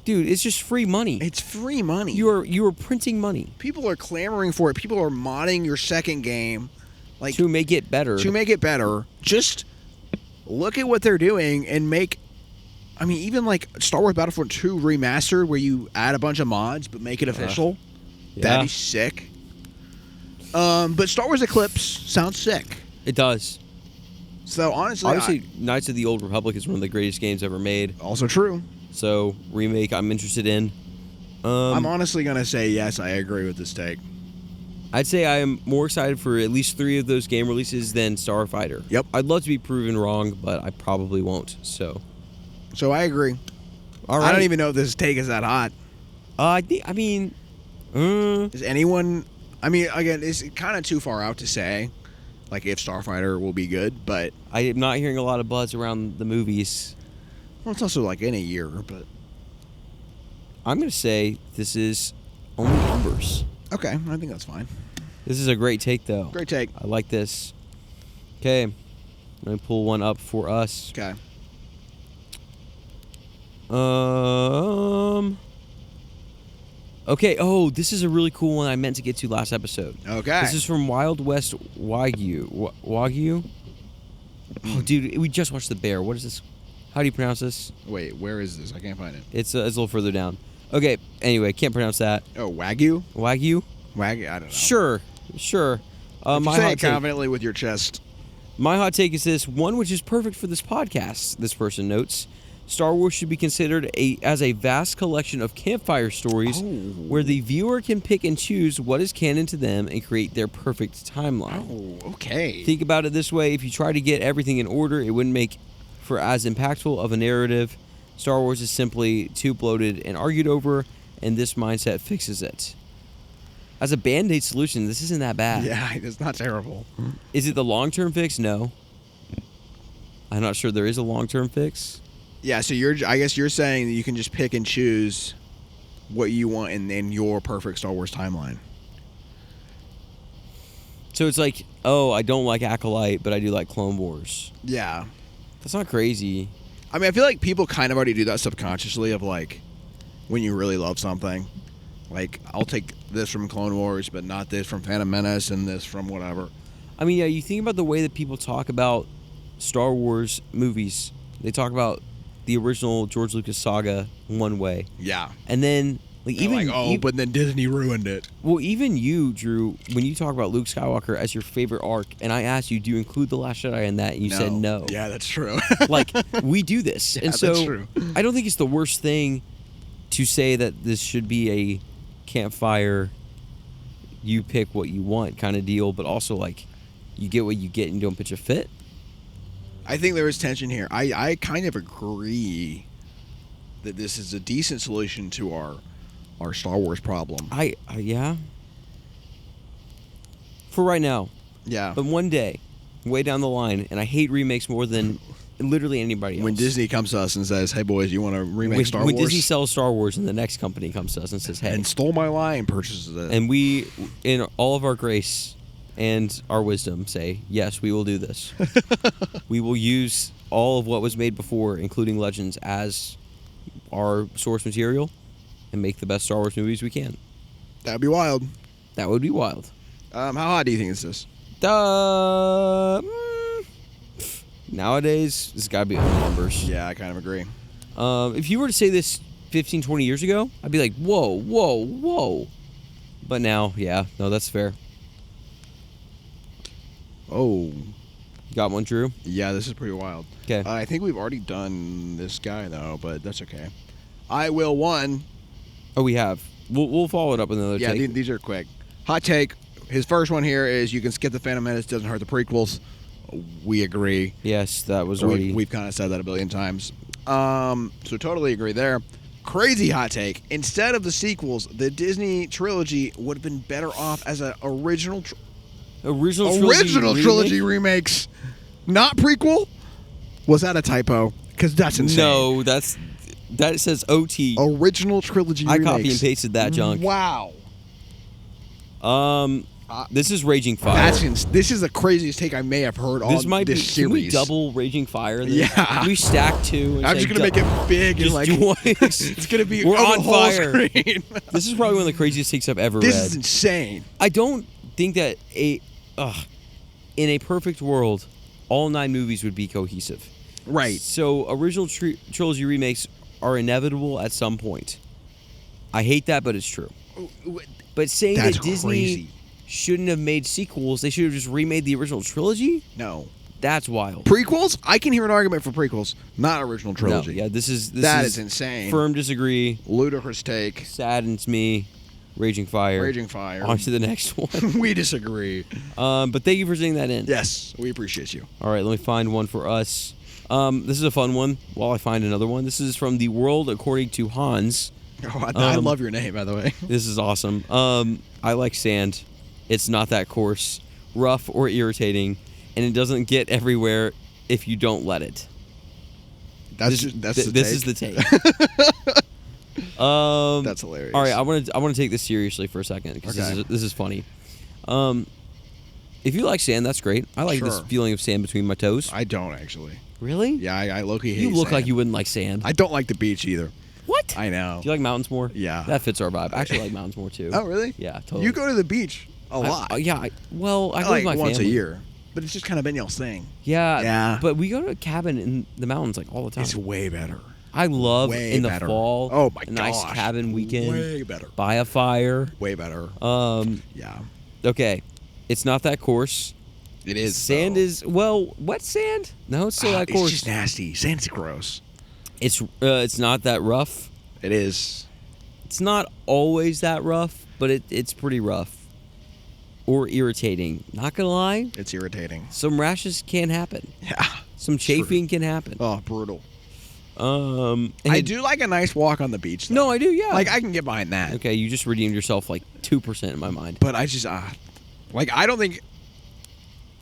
Dude, it's just free money. It's free money. You are printing money. People are clamoring for it. People are modding your second game. Like, to make it better. Just look at what they're doing and make... I mean, even like Star Wars Battlefront 2 Remastered, where you add a bunch of mods but make it official. Yeah. That'd be sick. But Star Wars Eclipse sounds sick. It does. So, honestly... Obviously, Knights of the Old Republic is one of the greatest games ever made. Also true. So, remake, I'm interested in. I'm honestly going to say yes, I agree with this take. I'd say I am more excited for at least 3 of those game releases than Starfighter. Yep. I'd love to be proven wrong, but I probably won't, so... So I agree. All right. I don't even know if this take is that hot. Is anyone... I mean, again, it's kind of too far out to say, like, if Starfighter will be good, but... I am not hearing a lot of buzz around the movies. Well, it's also, like, in a year, but... I'm going to say this is only numbers. Okay, I think that's fine. This is a great take, though. Great take. I like this. Okay. Let me pull one up for us. Okay. Okay, this is a really cool one I meant to get to last episode. Okay. This is from WildWestWagyu. Wagyu? Oh, dude, we just watched The Bear. What is this? How do you pronounce this? Wait, where is this? I can't find it. It's a little further down. Okay. Anyway, can't pronounce that. Oh, Wagyu? Wagyu? Wagyu? I don't know. Sure. My Say hot it take. confidently with your chest. My hot take is this one, which is perfect for this podcast. This person notes, Star Wars should be considered as a vast collection of campfire stories where the viewer can pick and choose what is canon to them and create their perfect timeline. Oh, okay. Think about it this way. If you try to get everything in order, it wouldn't make for as impactful of a narrative. Star Wars is simply too bloated and argued over, and this mindset fixes it. As a Band-Aid solution, this isn't that bad. Yeah, it's not terrible. Is it the long-term fix? No. I'm not sure there is a long-term fix. Yeah, so I guess you're saying that you can just pick and choose what you want in your perfect Star Wars timeline. So it's like, oh, I don't like Acolyte, but I do like Clone Wars. Yeah. That's not crazy. I mean, I feel like people kind of already do that subconsciously of like when you really love something. Like, I'll take this from Clone Wars, but not this from Phantom Menace and this from whatever. I mean, yeah, you think about the way that people talk about Star Wars movies. They talk about the original George Lucas saga one way. Yeah. And then, like, even... but then Disney ruined it. Well, even you, Drew, when you talk about Luke Skywalker as your favorite arc, and I asked you, do you include The Last Jedi in that? And you said no. Yeah, that's true. Like, we do this. Yeah, and so, that's true. I don't think it's the worst thing to say that this should be a campfire, you pick what you want kind of deal, but also, like, you get what you get and you don't pitch a fit. I think there is tension here. I kind of agree that this is a decent solution to our Star Wars problem. Yeah. For right now. Yeah. But one day, way down the line, and I hate remakes more than literally anybody else. When Disney comes to us and says, "Hey boys, you want to remake Star Wars?" When Disney sells Star Wars, and the next company comes to us and says, "Hey," and stole my line, purchases it, and we, in all of our grace and our wisdom, say, "Yes, we will do this. We will use all of what was made before, including Legends, as our source material, and make the best Star Wars movies we can." That'd be wild. That would be wild. How hot do you think this is? Nowadays, this has got to be under numbers. Yeah, I kind of agree. If you were to say this 15, 20 years ago, I'd be like, whoa. But now, yeah, no, that's fair. Oh. Got one, Drew? Yeah, this is pretty wild. Okay. I think we've already done this guy, though, but that's okay. Iwillone. Oh, we have. We'll follow it up with another take. Yeah, these are quick. Hot take. His first one here is you can skip the Phantom Menace, doesn't hurt the prequels. We agree. Yes, that was already... We've kind of said that a billion times. So totally agree there. Crazy hot take. Instead of the sequels, the Disney trilogy would have been better off as an original trilogy remakes. Not prequel? Was that a typo? Because that's insane. No, that says OT. Original trilogy remakes. I copy and pasted that junk. Wow. This is Raging Fire. This is the craziest take I may have heard on this series. Can we double Raging Fire? Yeah. Can we stack two? I'm just going to make it big and like it's going to be we're on fire. Screen. This is probably one of the craziest takes I've ever read. This is insane. I don't think that in a perfect world, all 9 movies would be cohesive. Right. So original trilogy remakes are inevitable at some point. I hate that, but it's true. But saying that Disney shouldn't have made sequels, they should have just remade the original trilogy? No. That's wild. Prequels? I can hear an argument for prequels, not original trilogy. No, yeah, this is insane. Firm disagree. Ludicrous take. Saddens me. Raging Fire. On to the next one. We disagree. But thank you for sending that in. Yes, we appreciate you. All right, let me find one for us. This is a fun one while I find another one. This is from The World According to Hans. Oh, I love your name, by the way. This is awesome. I like sand. It's not that coarse, rough, or irritating, and it doesn't get everywhere if you don't let it. This is the take. That's hilarious. All right, I want to take this seriously for a second because this is funny. If you like sand, that's great. I like this feeling of sand between my toes. I don't actually. Really? Yeah, I low-key hate You look sand. like you wouldn't like sand. I don't like the beach either. What? I know. Do you like mountains more? Yeah. That fits our vibe. I actually like mountains more too. Oh, really? Yeah, totally. You go to the beach a lot. I go with like my once family. a year. But it's just kind of been y'all's thing. Yeah. Yeah. But we go to a cabin in the mountains like all the time. It's way better. I love Way in the better. fall. Oh my a nice gosh. cabin weekend. Way better. By a fire. Way better. Yeah. Okay, it's not that coarse. It is. Sand though. is wet sand. No, it's still that coarse. It's just nasty. Sand's gross. It's not that rough. It is. It's not always that rough, but it's pretty rough. Or irritating. Not gonna lie. It's irritating. Some rashes can happen. Yeah. Some chafing can happen. Oh, brutal. And I do like a nice walk on the beach, though. No, I do, yeah. Like, I can get behind that. Okay, you just redeemed yourself like 2% in my mind. But I just, like, I don't think,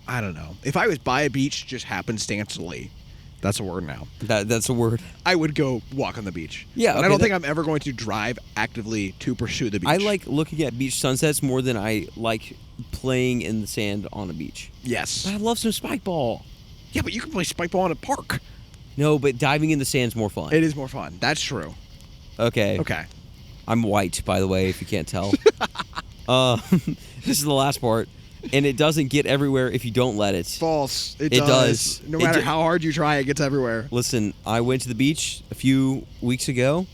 I don't know. If I was by a beach just happenstancely, that's a word now, That's a word. I would go walk on the beach. Yeah, But okay, I don't think I'm ever going to drive actively to pursue the beach. I like looking at beach sunsets more than I like playing in the sand on a beach. Yes. But I love some spike ball. Yeah, but you can play spike ball in a park. No, but diving in the sand's more fun. It is more fun. That's true. Okay. Okay. I'm white, by the way, if you can't tell. This is the last part. And it doesn't get everywhere if you don't let it. False. It does. No matter how hard you try, it gets everywhere. Listen, I went to the beach a few weeks ago.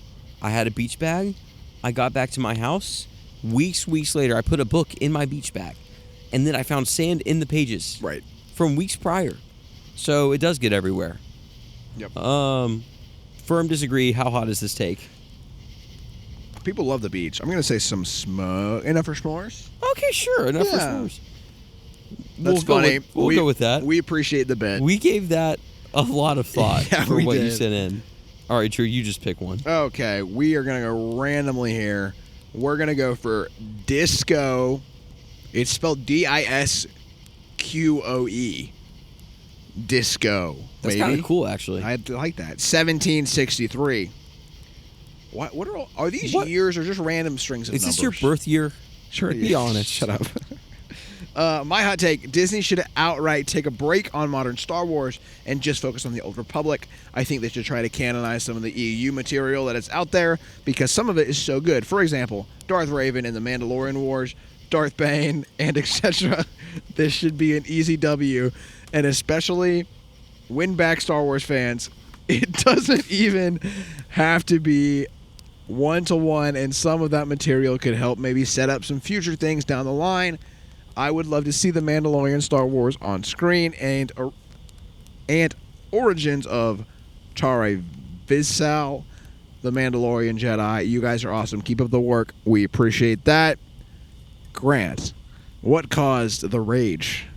I had a beach bag. I got back to my house. Weeks later, I put a book in my beach bag. And then I found sand in the pages. Right. From weeks prior. So it does get everywhere. Yep. Firm disagree. How hot is this take? People love the beach. I'm going to say some smoke. Enough for s'mores? Okay, sure. Enough for Yeah. s'mores. That's funny. We'll go with that. We appreciate the bit. We gave that a lot of thought Yeah, for we what you did. sent in. All right, Drew, you just pick one. Okay, we are going to go randomly here. We're going to go for disco. It's spelled Disquoe. Disco. That's baby. kind of cool, actually. I like that. 1763. What are these years or just random strings of Is numbers? this your birth year? Sure. Be honest. Shut up. My hot take, Disney should outright take a break on modern Star Wars and just focus on the Old Republic. I think they should try to canonize some of the EU material that is out there because some of it is so good. For example, Darth Raven in the Mandalorian Wars, Darth Bane, and etc. This should be an easy W, and especially win back Star Wars fans. It doesn't even have to be one-to-one, and some of that material could help maybe set up some future things down the line. I would love to see the Mandalorian Star Wars on screen and origins of Tare Vizsal, the Mandalorian Jedi. You guys are awesome. Keep up the work. We appreciate that. Grant, what caused the rage?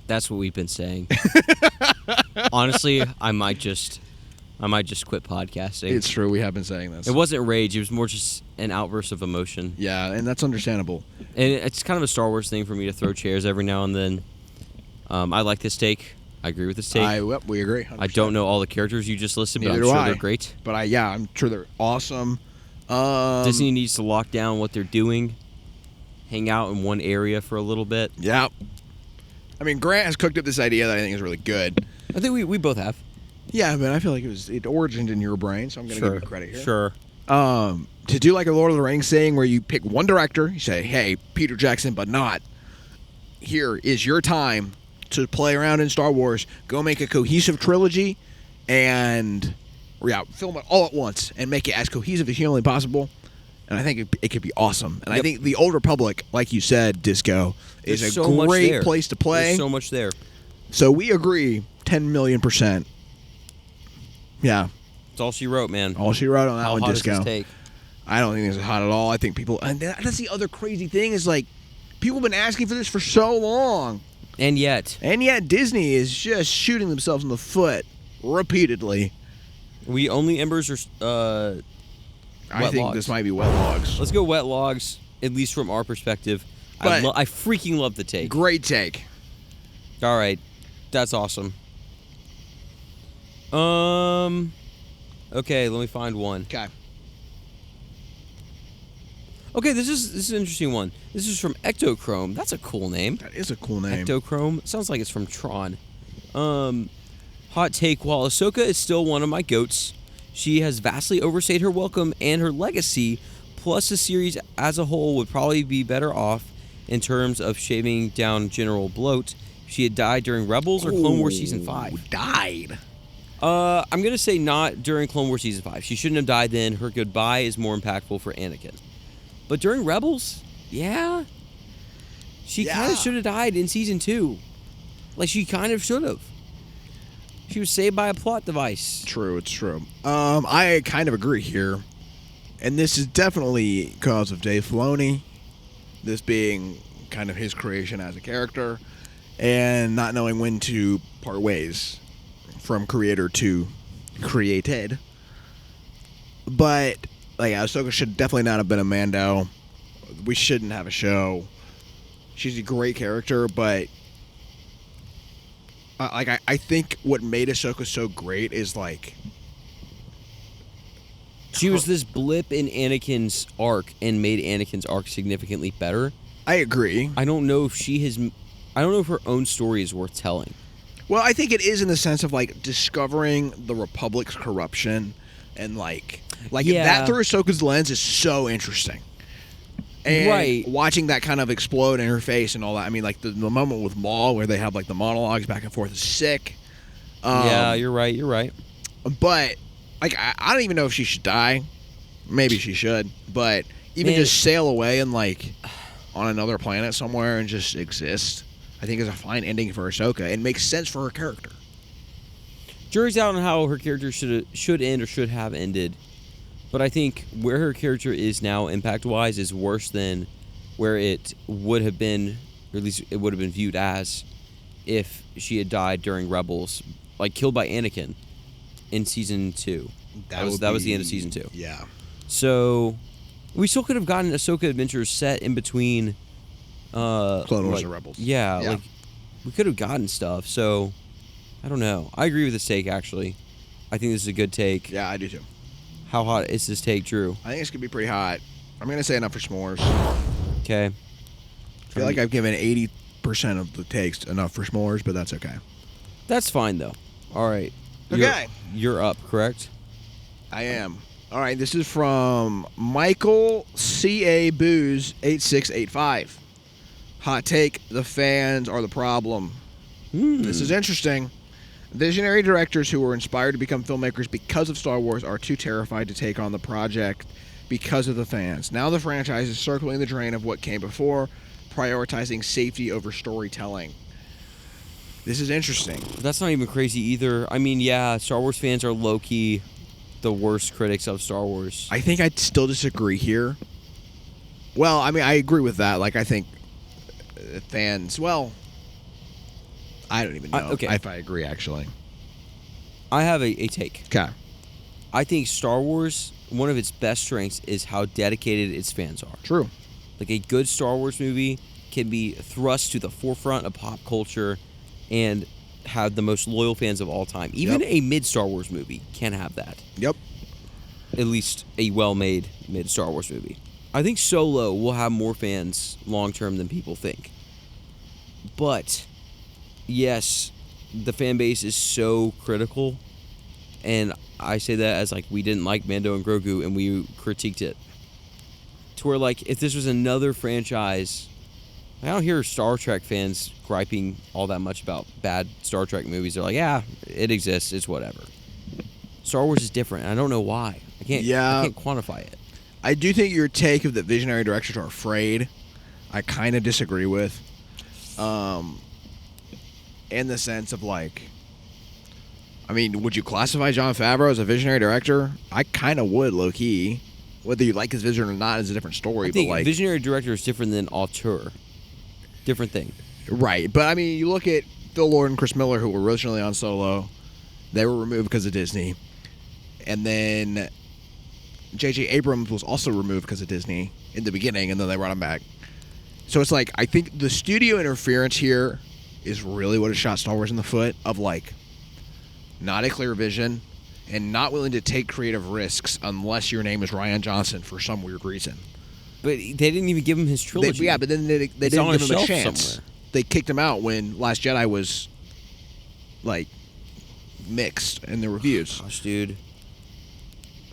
That's what we've been saying. Honestly, I might just quit podcasting. It's true. We have been saying this. It wasn't rage. It was more just an outburst of emotion. Yeah, and that's understandable. And it's kind of a Star Wars thing for me to throw chairs every now and then. I like this take. I agree with this take. We agree. 100%. I don't know all the characters you just listed, but Neither I'm do sure I. they're great. But I'm sure they're awesome. Disney needs to lock down what they're doing, hang out in one area for a little bit. Yeah. I mean, Grant has cooked up this idea that I think is really good. I think we both have. Yeah, but I feel like it origined in your brain, so I'm going to give you credit here. Sure. To do like a Lord of the Rings thing where you pick one director, you say, hey, Peter Jackson, but not. Here is your time to play around in Star Wars. Go make a cohesive trilogy and film it all at once and make it as cohesive as humanly possible. And I think it could be awesome. And I think the Old Republic, like you said, Disco, is There's a so much great there. place to play. There's so much there. So we agree 10,000,000%. Yeah. That's all she wrote, man. All she wrote on that How one, hot is Disco. this take? I don't think it's hot at all. I think people... And that's the other crazy thing is, like, people have been asking for this for so long. And yet, Disney is just shooting themselves in the foot repeatedly. we only embers are I wet think logs. this might be wet logs. Let's go wet logs, at least from our perspective. But- I freaking love the take. Great take. All right. That's awesome. Okay, let me find one. Okay. Okay, this is an interesting one. This is from Ectochrome. That's a cool name. That is a cool name. Ectochrome. Sounds like it's from Tron. Hot take. While Ahsoka is still one of my goats, she has vastly overstayed her welcome and her legacy, plus the series as a whole would probably be better off in terms of shaving down general bloat if she had died during Rebels or Clone Wars Season 5. Died. I'm gonna say not during Clone Wars Season 5. She shouldn't have died then. Her goodbye is more impactful for Anakin. But during Rebels, yeah. She kind of should have died in Season 2. Like, she kind of should have. She was saved by a plot device. True, it's true. I kind of agree here. And this is definitely because of Dave Filoni. This being kind of his creation as a character. And not knowing when to part ways from creator to created. But, like, Ahsoka should definitely not have been a Mando. We shouldn't have a show. She's a great character, but I think what made Ahsoka so great is, like, she was this blip in Anakin's arc and made Anakin's arc significantly better. I agree. I don't know if her own story is worth telling. Well, I think it is in the sense of, like, discovering the Republic's corruption and, like that through Ahsoka's lens is so interesting. And watching that kind of explode in her face and all that. I mean, like, the moment with Maul where they have, like, the monologues back and forth is sick. Yeah, you're right. But, like, I don't even know if she should die. Maybe she should. But even just sail away and, like, on another planet somewhere and just exist, I think is a fine ending for Ahsoka. It makes sense for her character. Jury's out on how her character should end or should have ended. But I think where her character is now, impact-wise, is worse than where it would have been, or at least it would have been viewed as, if she had died during Rebels, like killed by Anakin in Season 2. That was the end of Season 2. Yeah. So we still could have gotten Ahsoka Adventures set in between Clone Wars and Rebels. Yeah, like we could have gotten stuff. So I don't know. I agree with this take, actually. I think this is a good take. Yeah, I do too. How hot is this take, Drew? I think it's going to be pretty hot. I'm going to say enough for s'mores. Okay. I feel like I've given 80% of the takes enough for s'mores, but that's okay. That's fine, though. All right. Okay. You're up, correct? I am. All right, this is from Michael C.A. Booze 8685. Hot take, the fans are the problem. This is interesting. Visionary directors who were inspired to become filmmakers because of Star Wars are too terrified to take on the project because of the fans. Now the franchise is circling the drain of what came before, prioritizing safety over storytelling. This is interesting. That's not even crazy either. I mean, yeah, Star Wars fans are low-key the worst critics of Star Wars. I think I'd still disagree here. Well, I mean, I agree with that. Like, I think fans, well, I don't even know if I agree, actually. I have a take. Okay. I think Star Wars, one of its best strengths is how dedicated its fans are. True. Like, a good Star Wars movie can be thrust to the forefront of pop culture and have the most loyal fans of all time. Even a mid-Star Wars movie can have that. Yep. At least a well-made mid-Star Wars movie. I think Solo will have more fans long-term than people think. But yes, the fan base is so critical, and I say that as, like, we didn't like Mando and Grogu and we critiqued it. To where, like, if this was another franchise, I don't hear Star Trek fans griping all that much about bad Star Trek movies. They're like, yeah, it exists, it's whatever. Star Wars is different, and I don't know why. I can't quantify it. I do think your take of that visionary directors are afraid, I kind of disagree with. In the sense of, like, I mean, would you classify Jon Favreau as a visionary director? I kind of would, low-key. Whether you like his vision or not is a different story. I think but, like, visionary director is different than auteur. Different thing. Right. But, I mean, you look at Phil Lord and Chris Miller, who were originally on Solo. They were removed because of Disney. And then J.J. Abrams was also removed because of Disney in the beginning, and then they brought him back. So it's like, I think the studio interference here is really what has shot Star Wars in the foot of, like, not a clear vision and not willing to take creative risks unless your name is Rian Johnson for some weird reason. But they didn't even give him his trilogy. But then they didn't give him a chance. Somewhere. They kicked him out when Last Jedi was, like, mixed in the reviews. Gosh, dude.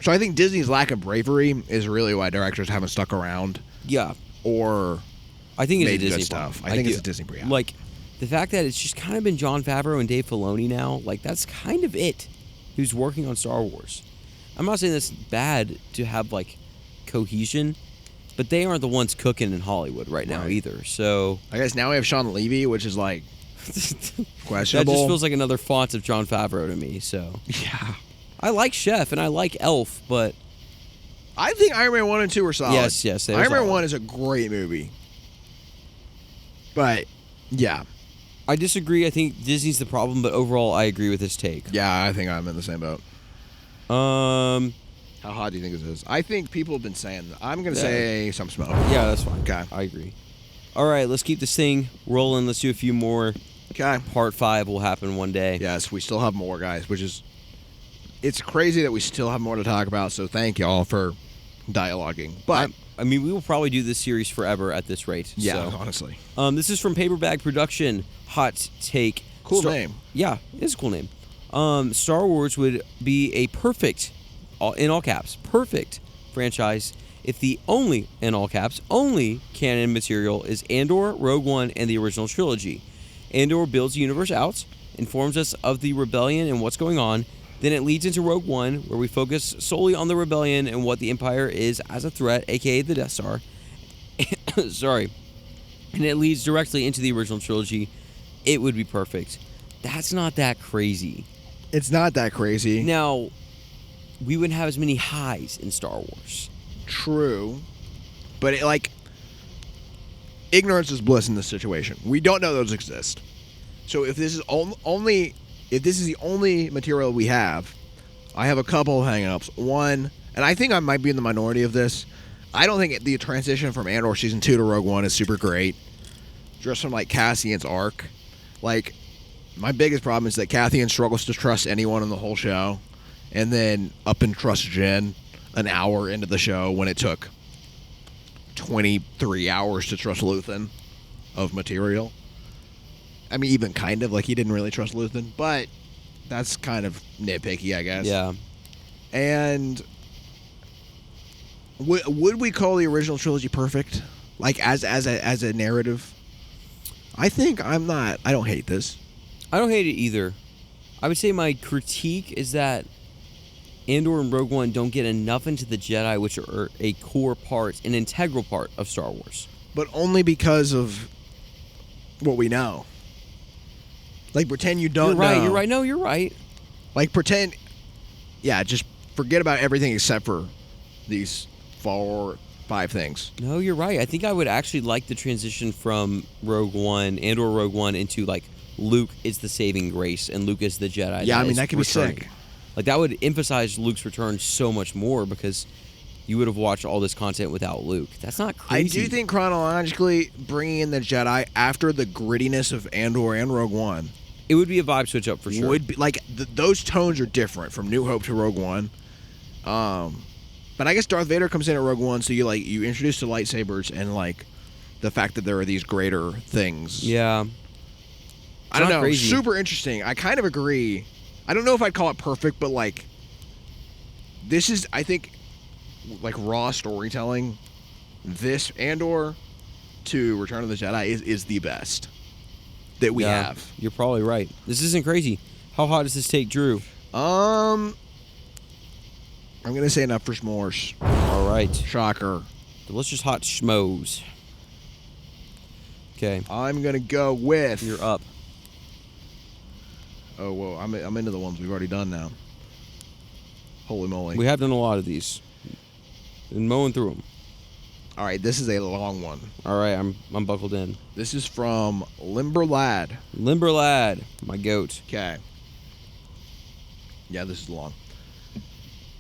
So I think Disney's lack of bravery is really why directors haven't stuck around. Yeah. Or I think it's made a Disney good stuff. I think it's a Disney Like, the fact that it's just kind of been Jon Favreau and Dave Filoni now, like, that's kind of it. who's working on Star Wars. I'm not saying that's bad to have like cohesion, but they aren't the ones cooking in Hollywood right now either. So I guess now we have Sean Levy, which is like questionable. That just feels like another font of Jon Favreau to me. So yeah, I like Chef and I like Elf, but I think Iron Man 1 and 2 are solid. Yes. Iron Man 1 is a great movie. But, yeah. I disagree. I think Disney's the problem, but overall, I agree with this take. Yeah, I think I'm in the same boat. How hot do you think this is? I think people have been saying that. I'm going to say some smoke. Yeah, that's fine. Okay. I agree. All right, let's keep this thing rolling. Let's do a few more. Okay. Part 5 will happen one day. Yes, we still have more, guys, which is... It's crazy that we still have more to talk about, so thank y'all for dialoguing. But... I mean, we will probably do this series forever at this rate. Yeah, so. honestly. This is from PaperBagProduction. Hot take. Cool name. Yeah, it is a cool name. Star Wars would be a perfect, in all caps, perfect franchise if the only, in all caps, only canon material is Andor, Rogue One, and the original trilogy. Andor builds the universe out, informs us of the rebellion and what's going on. Then it leads into Rogue One, where we focus solely on the rebellion and what the Empire is as a threat, aka the Death Star. Sorry. And it leads directly into the original trilogy. It would be perfect. That's not that crazy. It's not that crazy. Now, we wouldn't have as many highs in Star Wars. True. But, ignorance is bliss in this situation. We don't know those exist. So if this is if this is the only material we have, I have a couple of hang-ups. One, and I think I might be in the minority of this, I don't think the transition from Andor Season 2 to Rogue One is super great. Just from, Cassian's arc. My biggest problem is that Cassian struggles to trust anyone in the whole show, and then up and trust Jen an hour into the show when it took 23 hours to trust Luthen of material. I mean, even kind of, he didn't really trust Luthen, but that's kind of nitpicky, I guess. Yeah. And would we call the original trilogy perfect? As a narrative? I think I don't hate this. I don't hate it either. I would say my critique is that Andor and Rogue One don't get enough into the Jedi, which are a core part, an integral part of Star Wars. But only because of what we know. Pretend you don't know. You're right. No, you're right. Pretend... Yeah, just forget about everything except for these 4 or 5 things. No, you're right. I think I would actually like the transition from Rogue One, Andor Rogue One, into, Luke is the saving grace, and Luke is the Jedi. Yeah, that could be sick. That would emphasize Luke's return so much more, because you would have watched all this content without Luke. That's not crazy. I do think chronologically, bringing in the Jedi after the grittiness of Andor and Rogue One... It would be a vibe switch up for sure. Would be those tones are different from New Hope to Rogue One. But I guess Darth Vader comes in at Rogue One, so you introduce the lightsabers and the fact that there are these greater things. Yeah. I don't know. Crazy. Super interesting. I kind of agree. I don't know if I'd call it perfect, but this is, I think, raw storytelling. This Andor to Return of the Jedi is the best that we have. You're probably right. This isn't crazy. How hot does this take, Drew? I'm gonna say enough for s'mores. All right. Shocker. Delicious hot schmoes. Okay. I'm gonna go with. You're up. Oh whoa! I'm into the ones we've already done now. Holy moly! We have done a lot of these. Been mowing through them. All right, this is a long one. All right, I'm buckled in. This is from limberlad. Limberlad, my goat. Okay. Yeah, this is long.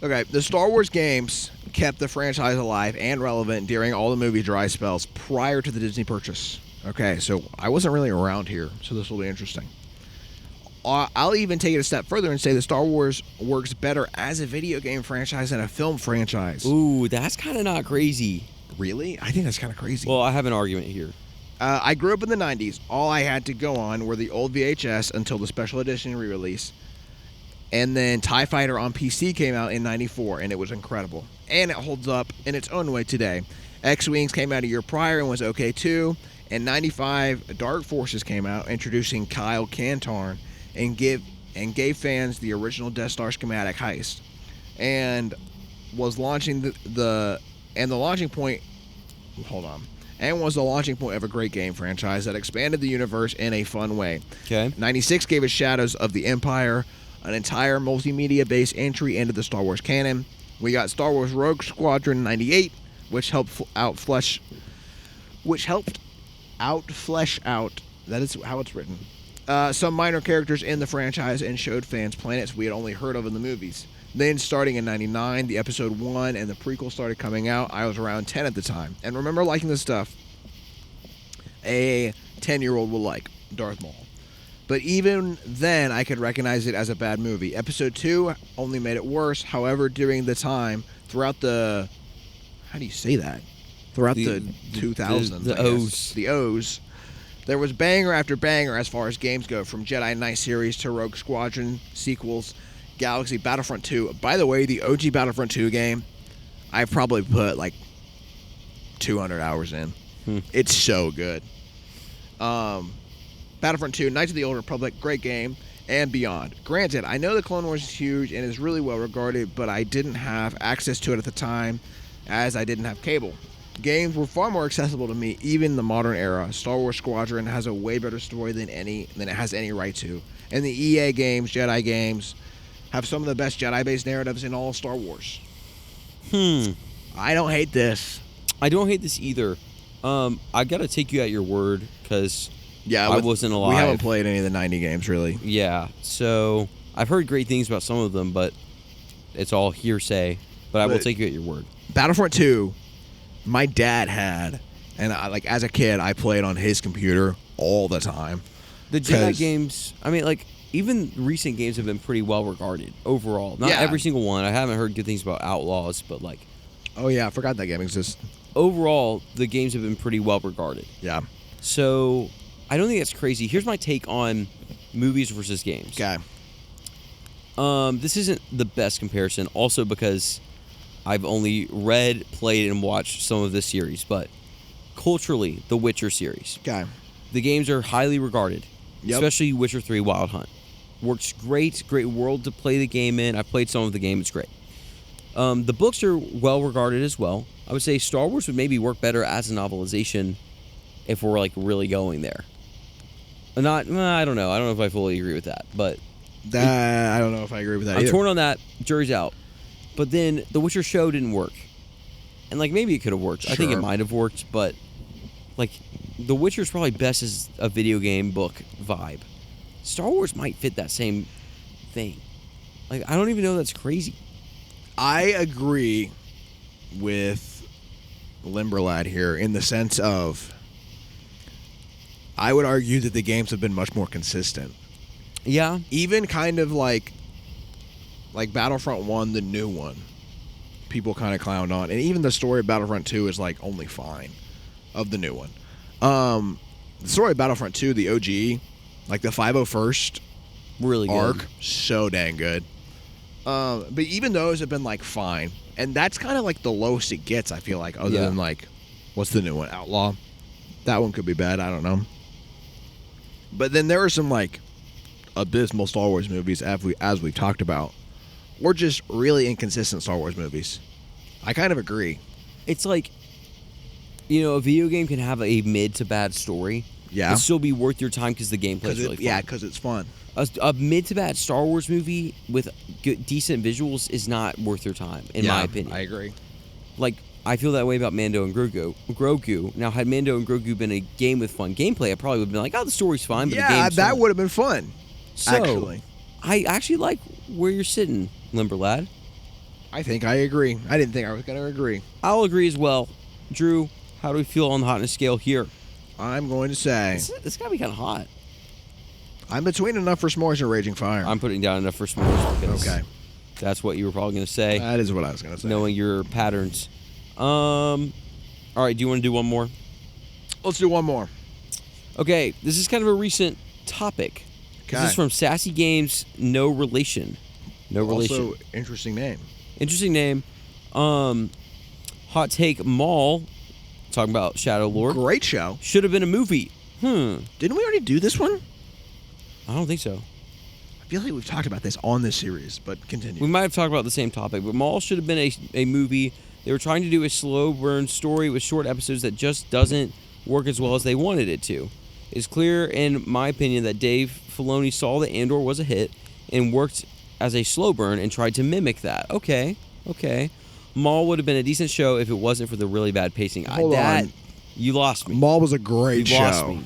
Okay, the Star Wars games kept the franchise alive and relevant during all the movie dry spells prior to the Disney purchase. Okay, so I wasn't really around here, so this will be interesting. I'll even take it a step further and say that Star Wars works better as a video game franchise than a film franchise. Ooh, that's kind of not crazy. Really? I think that's kind of crazy. Well, I have an argument here. I grew up in the 90s. All I had to go on were the old VHS until the special edition re-release. And then TIE Fighter on PC came out in 94, and it was incredible. And it holds up in its own way today. X-Wings came out a year prior and was okay too. And 95, Dark Forces came out, introducing Kyle Katarn and and gave fans the original Death Star schematic heist, and was launching the launching point. Hold on. And was the launching point of a great game franchise that expanded the universe in a fun way. Okay. 96 gave us Shadows of the Empire, an entire multimedia-based entry into the Star Wars canon. We got Star Wars Rogue Squadron 98, which helped flesh out. That is how it's written. Some minor characters in the franchise and showed fans planets we had only heard of in the movies. Then, starting in 99, the episode 1 and the prequel started coming out. I was around 10 at the time. And remember liking the stuff a 10-year-old will like, Darth Maul. But even then, I could recognize it as a bad movie. Episode 2 only made it worse. However, during the time, throughout the... How do you say that? Throughout the 2000s, the O's. The O's. There was banger after banger as far as games go, from Jedi Knight series to Rogue Squadron sequels, Galaxy, Battlefront 2. By the way, the OG Battlefront 2 game, I've probably put like 200 hours in. It's so good. Battlefront 2, Knights of the Old Republic, great game, and beyond. Granted, I know the Clone Wars is huge and is really well regarded, but I didn't have access to it at the time, as I didn't have cable. Games were far more accessible to me, even in the modern era. Star Wars Squadron has a way better story than it has any right to. And the EA games, Jedi games, have some of the best Jedi-based narratives in all of Star Wars. I don't hate this. I don't hate this either. I gotta take you at your word, because I wasn't alive. We haven't played any of the 90 games, really. Yeah, so I've heard great things about some of them, but it's all hearsay. But I will take you at your word. Battlefront 2, my dad had, and as a kid, I played on his computer all the time. The Jedi games, I mean, even recent games have been pretty well regarded overall. Not every single one. I haven't heard good things about Outlaws, but oh yeah, I forgot that game exists. Overall, the games have been pretty well regarded. Yeah. So I don't think that's crazy. Here's my take on movies versus games. Okay. This isn't the best comparison, also because I've only read, played, and watched some of this series, but culturally, the Witcher series. Okay. The games are highly regarded, especially Witcher 3 Wild Hunt. Works great world to play the game in. I've played some of the game, it's great. The books are well regarded as well. I would say Star Wars would maybe work better as a novelization if we're really going there. I don't know. I don't know if I fully agree with that, but I don't know if I agree with that either. I'm torn on that. Jury's out. But then the Witcher show didn't work. And maybe it could have worked. Sure. I think it might have worked, but The Witcher's probably best as a video game book vibe. Star Wars might fit that same thing. I don't even know that's crazy. I agree with Limberlad here in the sense of I would argue that the games have been much more consistent. Yeah. Even kind of like Battlefront 1, the new one, people kind of clowned on. And even the story of Battlefront 2 is only fine of the new one. The story of Battlefront 2, the OG, the 501st really good arc, so dang good. But even those have been fine, and that's kind of the lowest it gets. I feel other than what's the new one, Outlaw? That one could be bad. I don't know. But then there are some abysmal Star Wars movies, as we've talked about, or just really inconsistent Star Wars movies. I kind of agree. It's a video game can have a mid to bad story. Yeah. And still be worth your time because the gameplay is really fun. Yeah, because it's fun. A mid to bad Star Wars movie with decent visuals is not worth your time, in my opinion. I agree. I feel that way about Mando and Grogu. Now, had Mando and Grogu been a game with fun gameplay, I probably would have been oh, the story's fine, but the game's that fun. would have been fun. So, actually, I actually like where you're sitting, Limberlad. I think I agree. I didn't think I was going to agree. I'll agree as well. Drew, how do we feel on the hotness scale here? I'm going to say it's got to be kind of hot. I'm between enough for s'mores and raging fire. I'm putting down enough for s'mores because that's what you were probably going to say. That is what I was going to say. Knowing your patterns. All right, do you want to do one more? Let's do one more. Okay, this is kind of a recent topic. Okay. This is from SassyGamesNoRelation. Also, interesting name. Interesting name. Hot take Maul, talking about Shadow Lord. Great show. Should have been a movie. Didn't we already do this one? I don't think so. I feel like we've talked about this on this series, but continue. We might have talked about the same topic, but Maul should have been a movie. They were trying to do a slow burn story with short episodes that just doesn't work as well as they wanted it to. It's clear, in my opinion, that Dave Filoni saw that Andor was a hit and worked as a slow burn and tried to mimic that. Okay. Maul would have been a decent show if it wasn't for the really bad pacing. Hold on. You lost me. Maul was a great show. You lost me.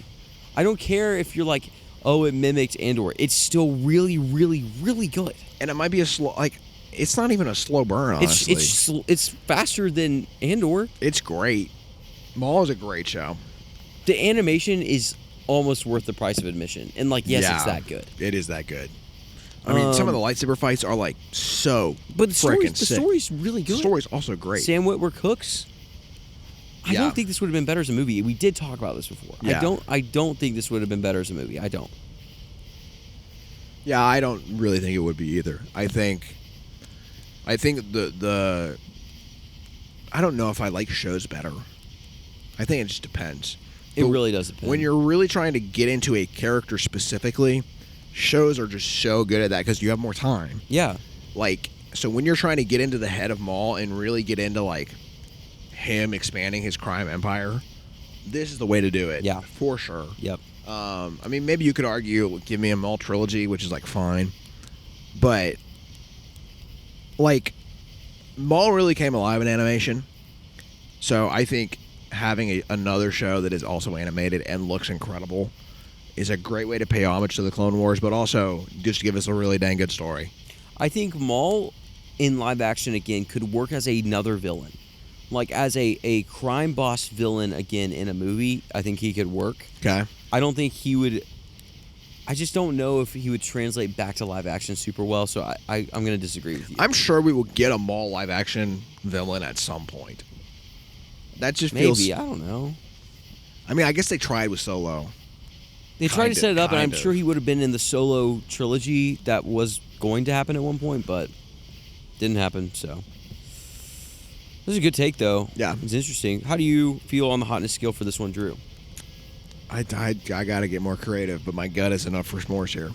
I don't care if you're like, oh, it mimicked Andor. It's still really, really, really good. And it might be a slow, like, it's not even a slow burn, honestly. It's faster than Andor. It's great. Maul is a great show. The animation is almost worth the price of admission. And, like, yes, it's that good. It is that good. I mean, some of the lightsaber fights are, like, so but the freaking sick. The story's really good. The story's also great. Sam Witwer cooks. I don't think this would have been better as a movie. We did talk about this before. Yeah. I don't think this would have been better as a movie. I don't. Yeah, I don't really think it would be either. I think the I don't know if I like shows better. I think it just depends. It really does depend. When you're really trying to get into a character specifically, shows are just so good at that because you have more time. Yeah. Like, so when you're trying to get into the head of Maul and really get into, like, him expanding his crime empire, this is the way to do it. Yeah. For sure. Yep. I mean, maybe you could argue, give me a Maul trilogy, which is, like, fine. But, like, Maul really came alive in animation. So I think having another show that is also animated and looks incredible is a great way to pay homage to the Clone Wars, but also just give us a really dang good story. I think Maul in live action again could work as another villain. Like as a crime boss villain again in a movie, I think he could work. Okay. I don't think he would. I just don't know if he would translate back to live action super well, so I'm going to disagree with you. I'm sure we will get a Maul live action villain at some point. That just feels... Maybe, I don't know. I mean, I guess they tried with Solo. They tried to set it up, and I'm sure he would have been in the Solo trilogy that was going to happen at one point, but didn't happen, so... This is a good take, though. Yeah. It's interesting. How do you feel on the hotness scale for this one, Drew? I got to get more creative, but my gut isn't up for s'mores here.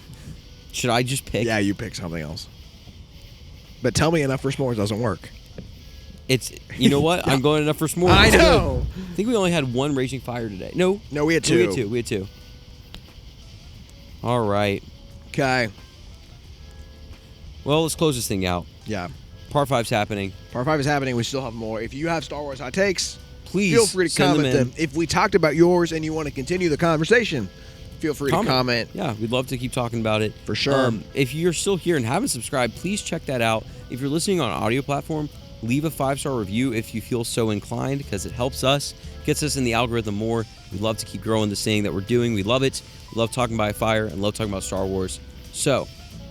Should I just pick? Yeah, you pick something else. But tell me enough for s'mores doesn't work. You know what? I'm going enough for s'mores. I know. I think we only had one Raging Fire today. No, we had two. We had two. All right. Okay. Well, let's close this thing out. Yeah. Part 5's happening. Part 5 is happening. We still have more. If you have Star Wars hot takes, please feel free to comment them. If we talked about yours and you want to continue the conversation, feel free to comment. Yeah, we'd love to keep talking about it. For sure. If you're still here and haven't subscribed, please check that out. If you're listening on audio platform, leave a 5-star review if you feel so inclined, because it helps us, gets us in the algorithm more. We'd love to keep growing this thing that we're doing. We love it. We love talking about Fire and love talking about Star Wars. So,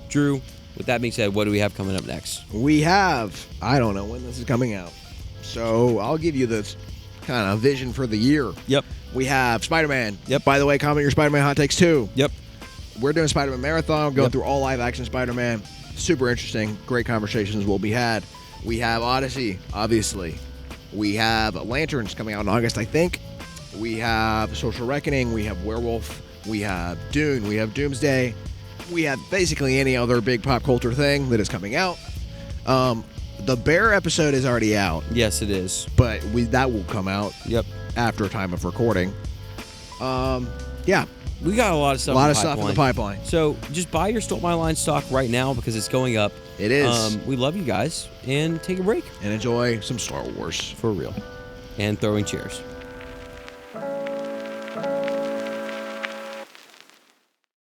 Drew, with that being said, what do we have coming up next? We have, I don't know when this is coming out, so I'll give you this kind of vision for the year. Yep. We have Spider-Man. Yep. By the way, comment your Spider-Man hot takes too. Yep. We're doing Spider-Man Marathon, going through all live-action Spider-Man. Super interesting. Great conversations will be had. We have Odyssey, obviously. We have Lanterns coming out in August, I think. We have Social Reckoning. We have Werewolf. We have Dune. We have Doomsday. We have basically any other big pop culture thing that is coming out. The Bear episode is already out. Yes, it is. But that will come out after time of recording. Yeah. We got a lot of stuff in the pipeline. So just buy your Stole My Line stock right now because it's going up. It is. We love you guys. And take a break. And enjoy some Star Wars. For real. And throwing chairs.